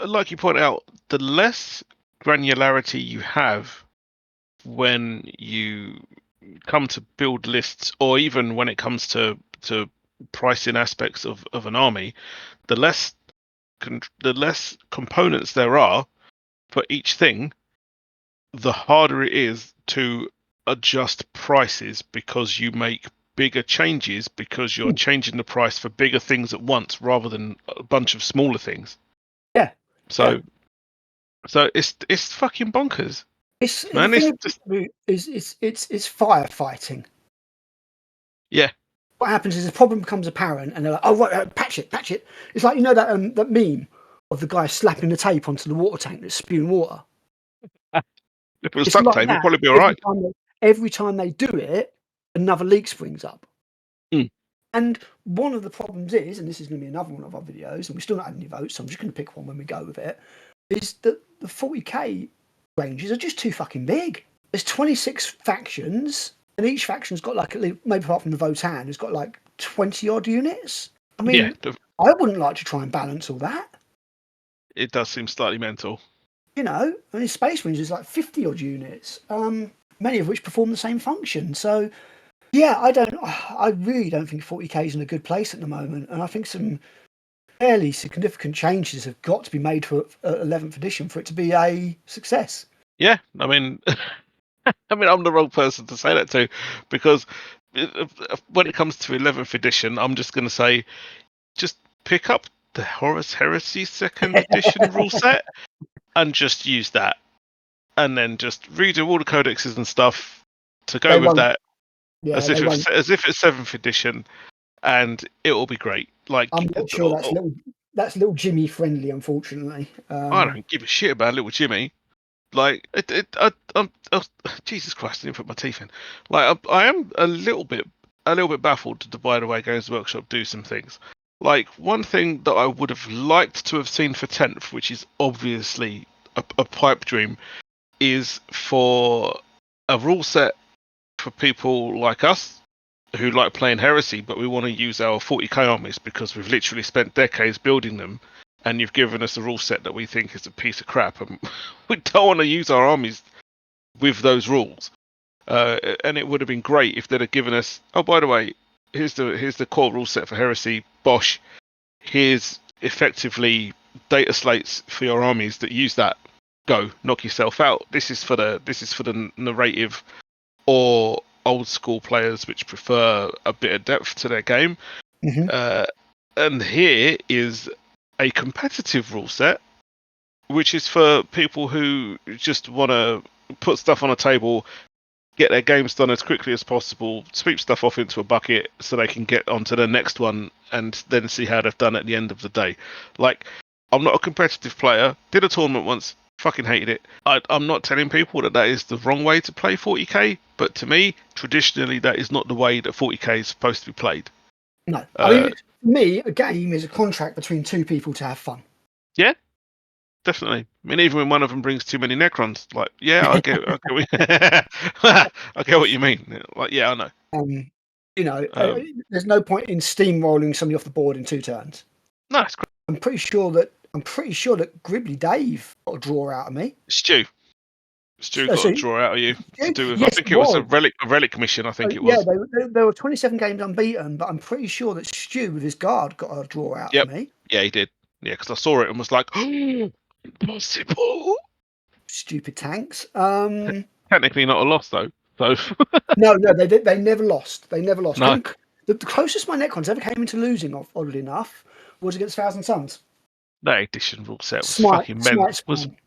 like you point out, the less granularity you have when you come to build lists, or even when it comes to pricing aspects of an army, the less components there are for each thing, the harder it is to adjust prices, because you make bigger changes because you're changing the price for bigger things at once rather than a bunch of smaller things. Yeah. So it's fucking bonkers. It's firefighting. Yeah. What happens is a problem becomes apparent, and they're like, "Oh right, patch it." It's like, you know, that meme of the guy slapping the tape onto the water tank that's spewing water. If it was It's duct like tape, that. it'd probably be all right. Every time they do it, another leak springs up. Mm. And one of the problems is, and this is going to be another one of our videos, and we still not had any votes, so I'm just going to pick one when we go with it, is that the 40k ranges are just too fucking big. There's 26 factions, and each faction's got like, maybe apart from the Votan, has got like 20 odd units. I mean, I wouldn't like to try and balance all that. It does seem slightly mental. You know, I mean, Space Marines is like 50 odd units, many of which perform the same function. So, yeah, I really don't think 40k is in a good place at the moment. And I think some fairly significant changes have got to be made for 11th edition for it to be a success. Yeah, I mean, I'm the wrong person to say that to, because when it comes to 11th edition, I'm just going to say, just pick up the Horus Heresy 2nd edition rule set and just use that, and then just redo all the codexes and stuff to go They with won't. that, Yeah, as they if won't. it's 7th edition, and it will be great. Like, I'm not sure that's little Jimmy friendly, unfortunately. I don't give a shit about little Jimmy. Like, Jesus Christ! I didn't put my teeth in. Like, I am a little bit baffled by the way Games Workshop do some things. Like, one thing that I would have liked to have seen for 10th, which is obviously a pipe dream, is for a rule set for people like us who like playing Heresy, but we want to use our 40k armies because we've literally spent decades building them, and you've given us a rule set that we think is a piece of crap, and we don't want to use our armies with those rules. And it would have been great if they'd have given us, oh, by the way, here's the core rule set for Heresy. Bosh. Here's effectively data slates for your armies that use that. Go knock yourself out. This is for the narrative or old school players which prefer a bit of depth to their game. Mhm. And here is a competitive rule set, which is for people who just want to put stuff on a table, get their games done as quickly as possible, sweep stuff off into a bucket so they can get onto the next one and then see how they've done at the end of the day. Like, I'm not a competitive player, did a tournament once, fucking hated it. I'm not telling people that is the wrong way to play 40k, but to me, traditionally, that is not the way that 40k is supposed to be played. No, I mean, for me, a game is a contract between two people to have fun. Yeah, definitely. I mean, even when one of them brings too many Necrons, like, yeah, I get I get what you mean. Like, yeah, I know. There's no point in steamrolling somebody off the board in 2 turns. No, it's great. I'm pretty sure that Gribbly Dave got a draw out of me. Stu got a draw out of you to do with. I Yes, think it it was was. a relic mission. I think it Yeah, was. they were 27 games unbeaten, but I'm pretty sure that Stu with his guard got a draw out Yep. of me. Yeah, he did. Yeah, because I saw it and was like, oh, impossible. Stupid tanks. Technically not a loss though. So No, they never lost. They never lost. no, The closest my Necrons ever came into losing, oddly enough, was against Thousand Suns. that edition rule set was Smite fucking mental. Spawn.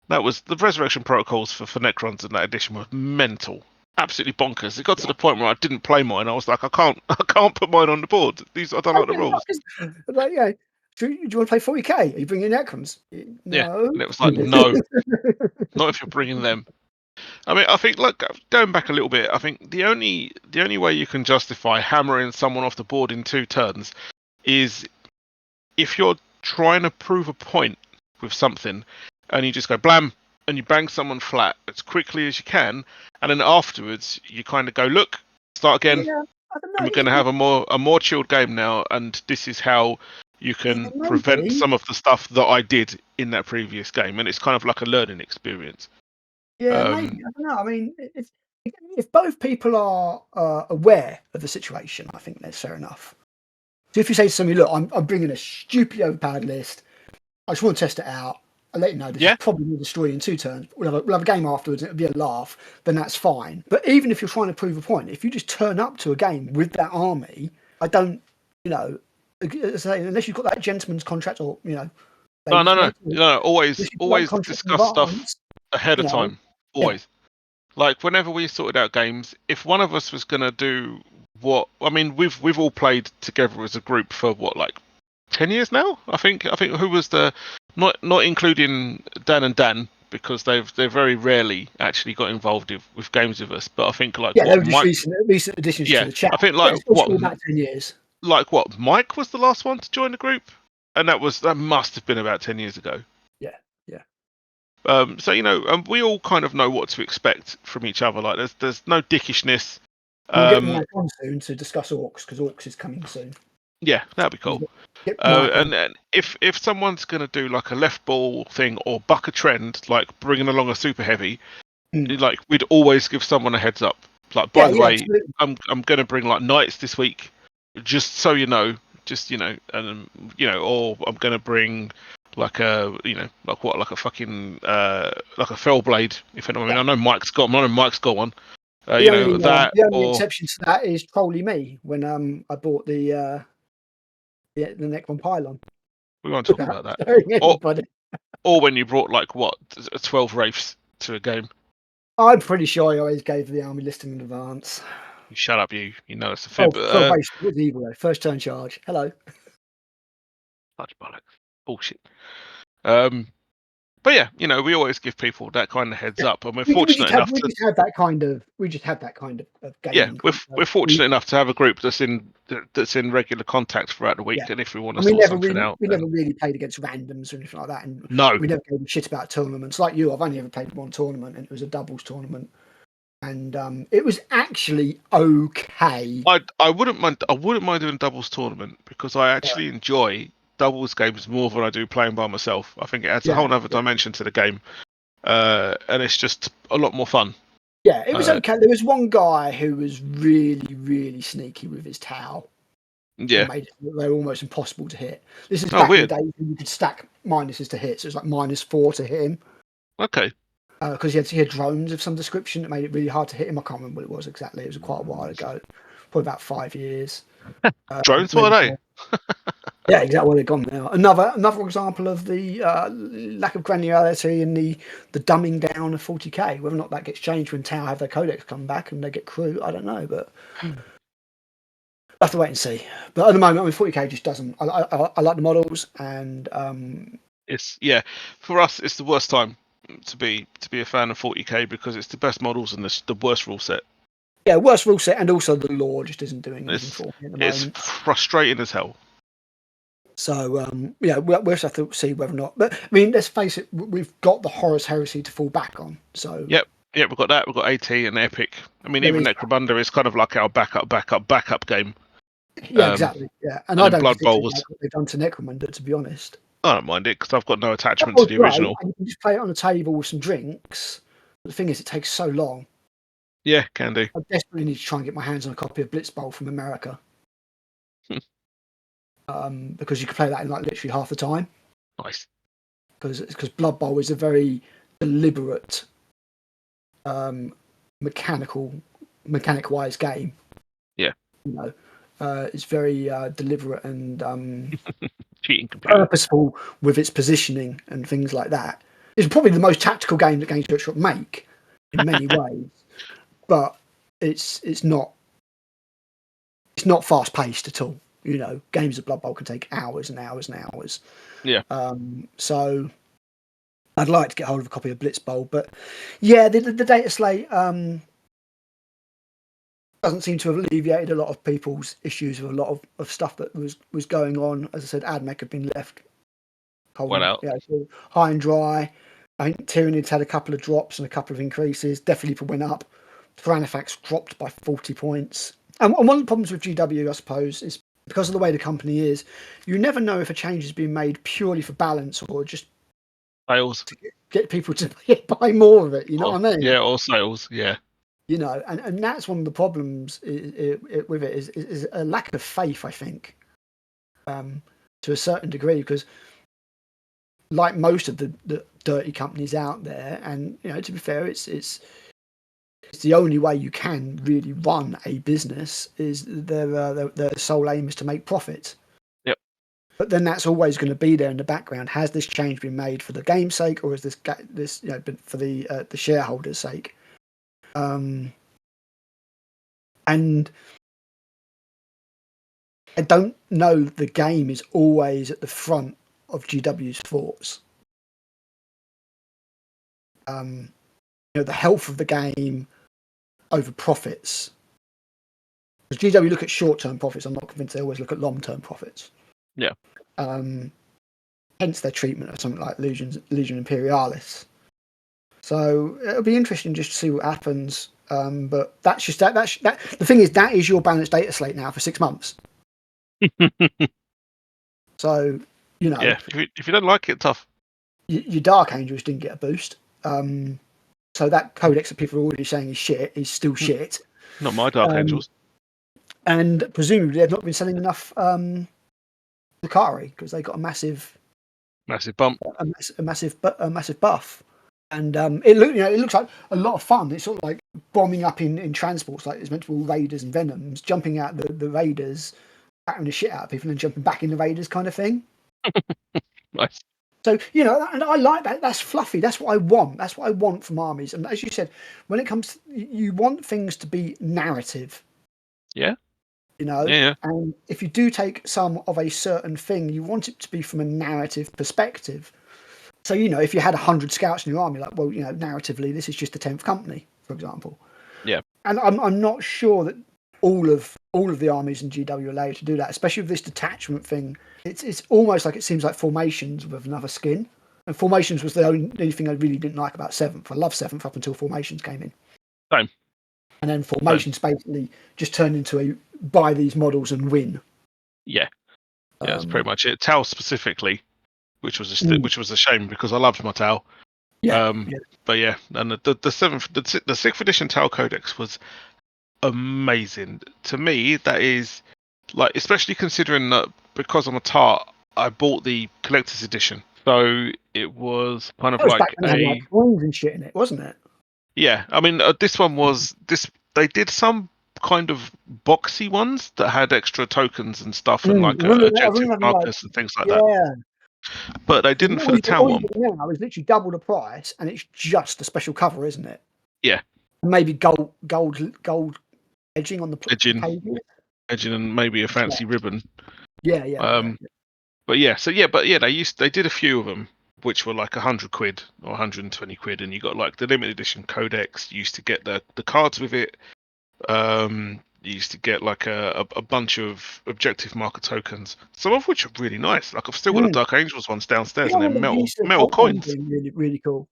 That was the resurrection protocols for Necrons in that edition were mental. Absolutely bonkers. It got to the point where I didn't play mine. I was like, I can't put mine on the board. I don't like the rules. Like, yeah, do you want to play 40k? Are you bringing Necrons? Yeah, No. and it was like, no, not if you're bringing them. I mean, I think, like, going back a little bit, I think the only way you can justify hammering someone off the board in 2 turns is if you're trying to prove a point with something, and you just go blam and you bang someone flat as quickly as you can, and then afterwards you kind of go, look, start again, Yeah, I don't and we're know. going to have a more chilled game now, and this is how you can prevent Maybe. some of the stuff that I did in that previous game, and it's kind of like a learning experience. Yeah, maybe. I don't know. I mean, if both people are aware of the situation, I think that's fair enough. So if you say to somebody, look, I'm bringing a stupidly overpowered list, I just want to test it out. I'll let you know this is probably going to destroy you in 2 turns. We'll have a game afterwards, it'll be a laugh, then that's fine. But even if you're trying to prove a point, if you just turn up to a game with that army, I don't, unless you've got that gentleman's contract or, No. Always discuss stuff ahead you of know, time. Always. Like, whenever we sorted out games, if one of us was gonna do what, I mean, we've all played together as a group for what, like 10 years now. I think who was the not including Dan and Dan, because they've very rarely actually got involved with games with us. But I think like they what were just Mike. recent additions to Yeah, the chat. I think But it's also about 10 years. like what Mike was the last one to join the group, and that must have been about 10 years ago. Yeah, yeah. So we all kind of know what to expect from each other. Like there's no dickishness. We'll get Mike on soon to discuss Orcs, because Orcs is coming soon. Yeah, that'd be cool. And if someone's going to do like a left ball thing or buck a trend, like bringing along a super heavy, like we'd always give someone a heads up. Like, by the way, absolutely. I'm going to bring like knights this week, just so you know, just or I'm gonna bring like a like a fucking like a Fellblade. If anyone, I mean, I know Mike's got one. That The only or exception to that is probably me when I bought the Necron pylon. we won't talk about that. Showing Or anybody. or when you brought like 12 wraiths to a game. I'm pretty sure I always gave the army listing in advance. You shut up, you know it's a fib. Base was evil though. First turn charge. Hello. Such bollocks, bullshit. But yeah, we always give people that kind of heads up, and we're fortunate enough we just have that kind of gaming. we're fortunate enough to have a group that's in regular contact throughout the week, and if we want to we sort something out, never really played against randoms or anything like that, and no, we never gave a shit about tournaments. Like you, I've only ever played one tournament, and it was a doubles tournament, and it was actually okay. I wouldn't mind doing a doubles tournament because I actually enjoy doubles games more than I do playing by myself. I think it adds a whole other dimension to the game, and it's just a lot more fun. Yeah, it was okay. There was one guy who was really, really sneaky with his towel. Yeah, they were almost impossible to hit. This is back in the days when you could stack minuses to hit, so it was like -4 to hit him. Okay. Because he had drones of some description that made it really hard to hit him. I can't remember what it was exactly. It was quite a while ago, probably about 5 years. Drones, what are they? Yeah, exactly where they've gone now. Another example of the lack of granularity and the dumbing down of 40k. Whether or not that gets changed when Tau have their codex come back and they get crew, I don't know, but I'll have to wait and see. But at the moment, 40k just doesn't. I like the models, and it's for us, it's the worst time to be a fan of 40k because it's the best models and the worst rule set. Yeah, worst rule set, and also the lore just isn't doing anything for me at the moment. It's frustrating as hell. So we'll just have to see whether or not. But I mean, let's face it, we've got the Horus Heresy to fall back on. So yep, we've got that. We've got AT and Epic. I mean, even Necrobunda is kind of like our backup game. Yeah, exactly. Yeah, and I don't like what they've done to Necromunda, to be honest. I don't mind it because I've got no attachment to the original. And you can just play it on a table with some drinks. But the thing is, it takes so long. Yeah, can do. I desperately need to try and get my hands on a copy of Blitzbowl from America. Because you can play that in like literally half the time. Nice. Because Blood Bowl is a very deliberate, mechanic-wise game. Yeah. It's very deliberate and cheating, purposeful with its positioning and things like that. It's probably the most tactical game that Games Workshop make in many ways, but it's not fast paced at all. Games of Blood Bowl can take hours and hours and hours. Yeah. So I'd like to get hold of a copy of Blitzbowl, but yeah, the Dataslate doesn't seem to have alleviated a lot of people's issues with a lot of stuff that was going on. As I said, AdMech had been left out. So high and dry. I think Tyranids had a couple of drops and a couple of increases. Definitely went up. Tyrannofax dropped by 40 points. And one of the problems with GW, I suppose, is because of the way the company is, you never know if a change is being made purely for balance or just sales to get people to buy more of it. You know what I mean? Yeah, or sales. Yeah. And that's one of the problems with it is a lack of faith, I think, to a certain degree, because like most of the dirty companies out there, and to be fair, it's the only way you can really run a business is their sole aim is to make profit. Yep. But then that's always going to be there in the background. Has this change been made for the game's sake, or is this been for the shareholders' sake? And I don't know the game is always at the front of GW's thoughts. The health of the game over profits. Because GW look at short-term profits, I'm not convinced they always look at long-term profits. Yeah. Hence their treatment of something like Legion Imperialis. So it'll be interesting just to see what happens. But that's just that. The thing is, that is your balanced data slate now for 6 months. So yeah, if you don't like it, tough. Your Dark Angels didn't get a boost. So that codex that people are already saying is shit is still shit. Not my Dark Angels. And presumably they've not been selling enough Lucari, because they got a massive bump. a massive buff. And it looks like a lot of fun. It's sort of like bombing up in transports, like it's meant to be all raiders and venoms, jumping out the raiders, battering the shit out of people, and jumping back in the raiders, kind of thing. Nice. So and I like that. That's fluffy. That's what I want. That's what I want from armies. And as you said, when it comes, you want things to be narrative. Yeah. And if you do take some of a certain thing, you want it to be from a narrative perspective. So, if you had 100 scouts in your army, like, well, narratively, this is just the 10th company, for example. Yeah. And I'm not sure that all of the armies in GW allow you to do that, especially with this detachment thing. It's almost like it seems like Formations with another skin. And Formations was the only thing I really didn't like about 7th. I loved 7th up until Formations came in. Same. And then Formations basically just turned into a buy these models and win. Yeah. Yeah, that's pretty much it. Tau specifically, which was a shame because I loved my Tau. Yeah. But yeah, and the sixth edition Tau Codex was amazing. To me, that is like, especially considering that because I'm a tart, I bought the collector's edition. So it was kind of That was like back when they had like coins and shit in it, wasn't it? Yeah, I mean, this one was this. They did some kind of boxy ones that had extra tokens and stuff, and like objective markers and things like that. But they didn't for the town one. Now is literally double the price, and it's just a special cover, isn't it? Yeah. Maybe gold edging on the pages. Edging, and maybe a fancy ribbon. Yeah. But yeah, they did a few of them, which were like £100 or 120 quid, and you got like the limited edition codex. You used to get the cards with it. You used to get like a bunch of objective marker tokens, some of which are really nice. Like I've still got the Dark Angels ones downstairs, and they're metal coins. Really, really cool.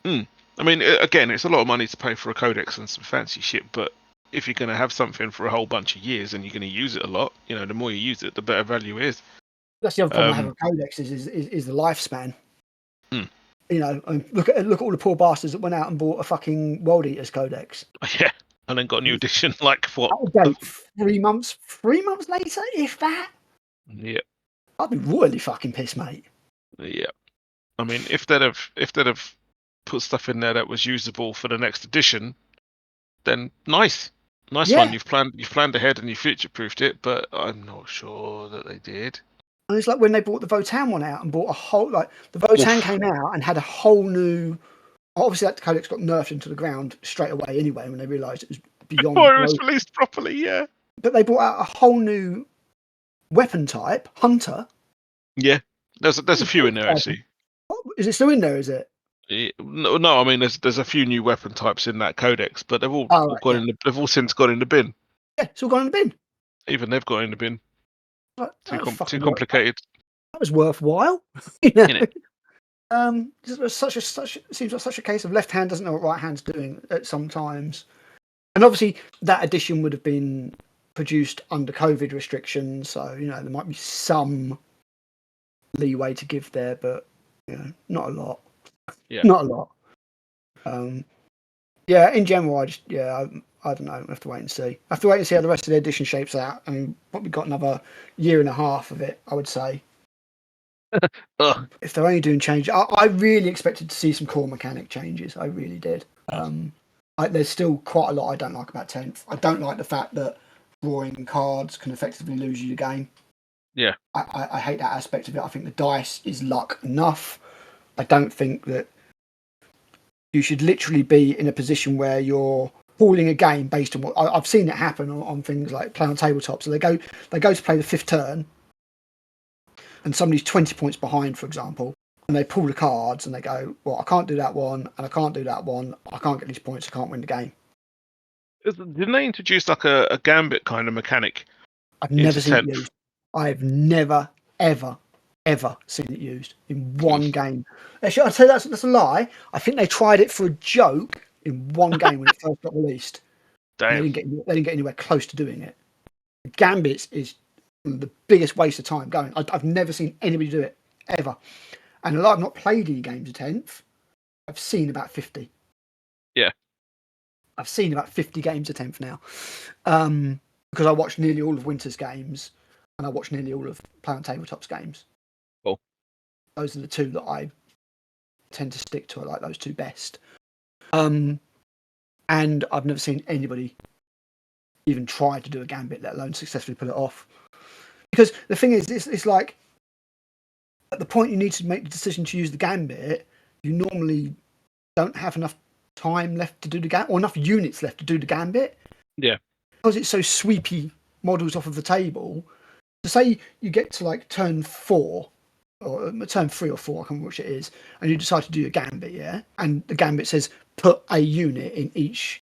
I mean, again, it's a lot of money to pay for a codex and some fancy shit, but if you're going to have something for a whole bunch of years and you're going to use it a lot, the more you use it, the better value it is. That's the other problem I have with codex is the lifespan. Look at all the poor bastards that went out and bought a fucking World Eaters codex. Yeah, and then got a new edition. Like what? Date 3 months later, if that. Yeah, I'd be royally fucking pissed, mate. Yeah, I mean, if they'd have put stuff in there that was usable for the next edition, then nice one. You've planned ahead and you future-proofed it, but I'm not sure that they did. And it's like when they brought the Votan one out and bought a whole, like the Votan came out and had a whole new. Obviously, that codex got nerfed into the ground straight away anyway when they realised it was beyond. Before it was released properly, yeah. But they brought out a whole new weapon type, Hunter. Yeah, there's a few in there actually. Is it still in there? Is it? No, I mean there's a few new weapon types in that codex, but they've all they've all since gone in the bin. Yeah, it's all gone in the bin. Even they've got in the bin. Too complicated. That was worthwhile. It seems like such a case of left hand doesn't know what right hand's doing at sometimes. And obviously that edition would have been produced under COVID restrictions, so there might be some leeway to give there, but not a lot. Yeah. Not a lot. In general, I don't know. I have to wait and see. I have to wait and see how the rest of the edition shapes out. I mean, probably got another year and a half of it, I would say. If they're only doing changes, I really expected to see some core mechanic changes. I really did. There's still quite a lot I don't like about 10th. I don't like the fact that drawing cards can effectively lose you the game. Yeah. I hate that aspect of it. I think the dice is luck enough. I don't think that you should literally be in a position where you're calling a game based on what I've seen it happen on things like Play on Tabletop. So they go to play the 5th turn, and somebody's 20 points behind, for example, and they pull the cards and they go, well, I can't do that one, and I can't do that one. I can't get these points. I can't win the game. Didn't they introduce like a gambit kind of mechanic? I've never seen it used. I've never, ever seen it used in one game. Actually, I'd say that's a lie. I think they tried it for a joke in one game when it first got released. Damn. They didn't get anywhere close to doing it. Gambits is the biggest waste of time going. I've never seen anybody do it, ever. And although I've not played any games of 10th, I've seen about 50. Yeah. I've seen about 50 games of 10th now. Because I watched nearly all of Winter's games. and I watch nearly all of Play on Tabletop's games. Cool. Those are the two that I tend to stick to. I like those two best. And I've never seen anybody even try to do a gambit, let alone successfully pull it off. Because the thing is, it's like at the point you need to make the decision to use the gambit, you normally don't have enough time left to do the gambit, or enough units left to do the gambit. Yeah. Because it's so sweepy models off of the table. To say you get to like turn 4, or turn 3 or 4, I can't remember which it is, and you decide to do a gambit, yeah? And the gambit says put a unit in each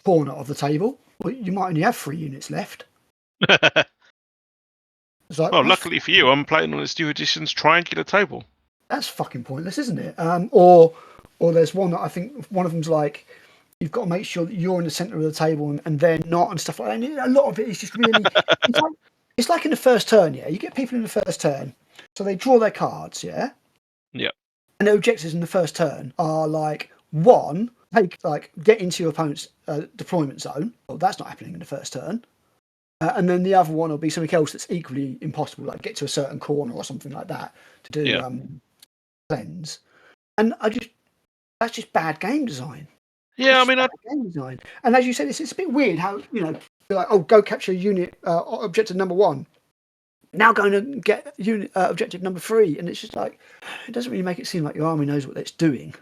corner of the table. Well, you might only have 3 units left. It's like, well, luckily for you, I'm playing on this new edition's triangular table. That's fucking pointless, isn't it? Or there's one that I think one of them's like, you've got to make sure that you're in the centre of the table and they're not, and stuff like that. And a lot of it is just really, it's like in the first turn, yeah? You get people in the first turn, so they draw their cards, yeah? Yeah. And their objectives in the first turn are like, 1, get into your opponent's deployment zone. Well, that's not happening in the first turn. And then the other one will be something else that's equally impossible, like get to a certain corner or something like that to do cleanse. And that's just bad game design. Yeah, I mean, game design. And as you said, it's a bit weird how, you're like, oh, go capture unit objective number 1. Now going to get unit objective number 3, and it's just like, it doesn't really make it seem like your army knows what it's doing.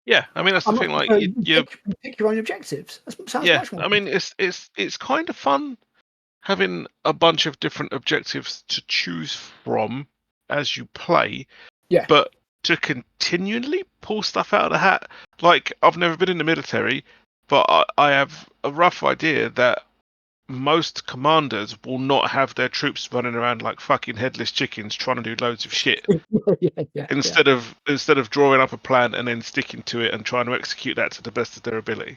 Yeah, I mean, that's the thing. Like, you pick your own objectives. That sounds much more. I mean, it's kind of fun having a bunch of different objectives to choose from as you play. Yeah. But to continually pull stuff out of the hat, like, I've never been in the military, but I have a rough idea that most commanders will not have their troops running around like fucking headless chickens trying to do loads of shit. Instead of drawing up a plan and then sticking to it and trying to execute that to the best of their ability.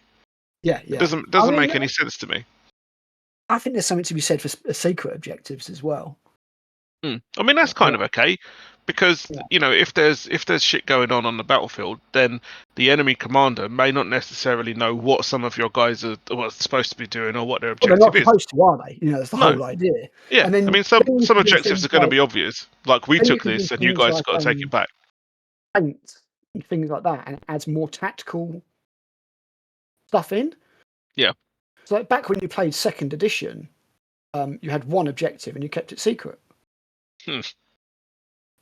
Yeah. It doesn't make any sense to me. I think there's something to be said for secret objectives as well. I mean, that's kind of okay, because if there's shit going on the battlefield, then the enemy commander may not necessarily know what some of your guys are supposed to be doing or what their objective they're not is. supposed to, are they? That's the whole idea. Yeah, and then, I mean, some objectives are going to be obvious. Like, we took this, and you guys got to take it back. Paint and things like that, and it adds more tactical stuff in. Yeah. So, like back when you played 2nd edition, you had one objective and you kept it secret. And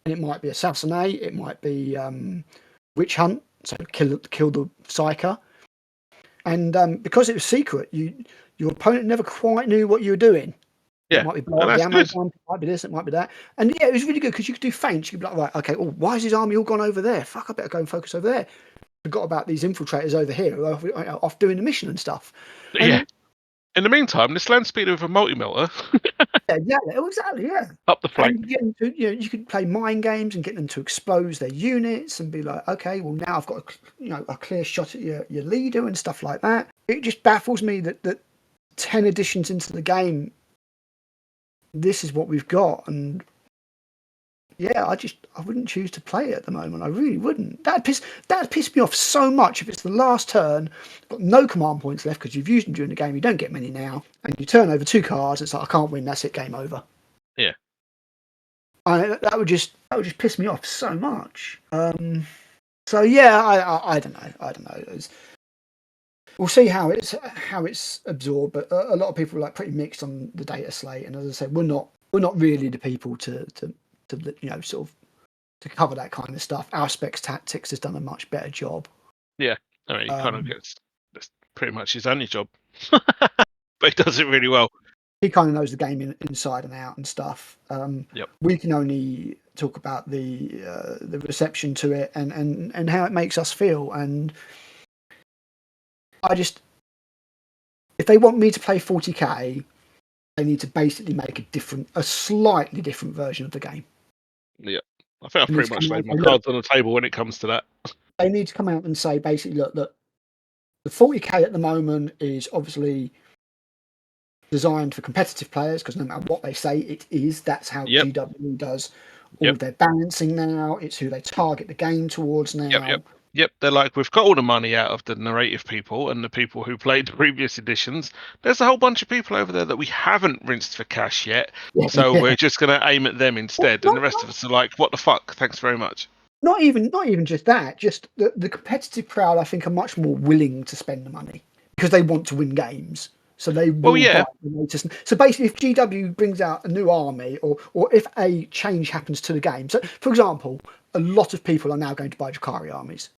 it might be assassinate, it might be witch hunt, so kill the psyker. And because it was secret, your opponent never quite knew what you were doing. Yeah, it might be blow the ammo bomb, it might be this, it might be that. And yeah, it was really good because you could do feints. You could be like, right, okay, why is his army all gone over there? Fuck, I better go and focus over there. Forgot about these infiltrators over here who are off doing the mission and stuff. Yeah. In the meantime, this land speeder with a multi-melter. Exactly. Yeah. Up the flank. And you could play mind games and get them to expose their units and be like, okay, well now I've got a clear shot at your leader and stuff like that. It just baffles me that 10 editions into the game, this is what we've got, and yeah, I wouldn't choose to play it at the moment. I really wouldn't. That'd piss me off so much if it's the last turn, got no command points left because you've used them during the game. You don't get many now, and you turn over 2 cards. It's like, I can't win. That's it. Game over. Yeah. That would just piss me off so much. So yeah, I don't know. We'll see how it's absorbed, but a lot of people are like pretty mixed on the Dataslate, and as I said, we're not really the people to sort of to cover that kind of stuff. Our Specs Tactics has done a much better job. Yeah, I mean, he kind of gets, that's pretty much his only job, but he does it really well. He kind of knows the game inside and out and stuff. Yep. We can only talk about the reception to it and how it makes us feel. And if they want me to play 40k, they need to basically make a slightly different version of the game. Yeah, I think I've pretty much laid my cards on the table when it comes to that. They need to come out and say, basically, look, the 40k at the moment is obviously designed for competitive players, because no matter what they say, it is. That's how GW does all of their balancing now. It's who they target the game towards now. Yep, they're like, we've got all the money out of the narrative people and the people who played the previous editions. There's a whole bunch of people over there that we haven't rinsed for cash yet, Yeah, so yeah. we're just going to aim at them Well, instead. And the rest of us are like, what the fuck? Thanks very much. not even just that. Just the competitive crowd, I think, are much more willing to spend the money because they want to win games. So they Well, will yeah, buy the latest. So basically, if GW brings out a new army, or if a change happens to the game. So, for example, a lot of people are now going to buy Drakari armies.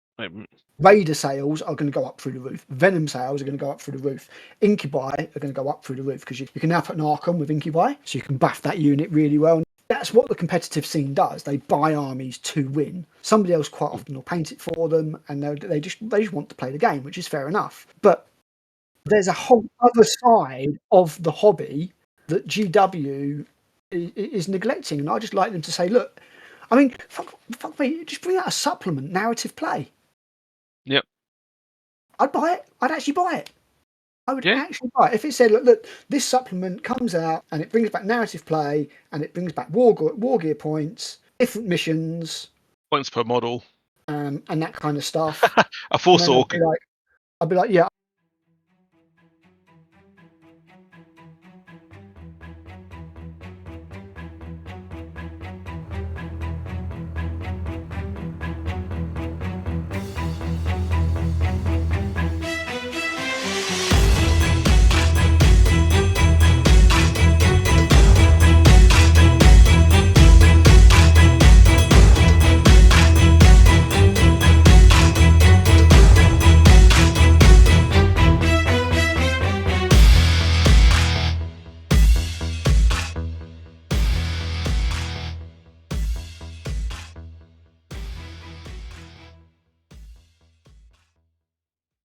Raider sales are going to go up through the roof. Venom sales are going to go up through the roof. Incubi are going to go up through the roof because you can now put an Archon with Incubi, so you can buff that unit really well. That's what the competitive scene does. They buy armies to win. Somebody else quite often will paint it for them, and they just want to play the game, which is fair enough. But there's a whole other side of the hobby that GW is neglecting, and I just like them to say, look, I mean, fuck me, just bring out a supplement, narrative play. Yep. I'd buy it. I'd actually buy it. I would Yeah. actually buy it. If it said, look, this supplement comes out and it brings back narrative play and it brings back war gear points, different missions, Points per model. and that kind of stuff. A Force And then Orc. I'd be like, yeah,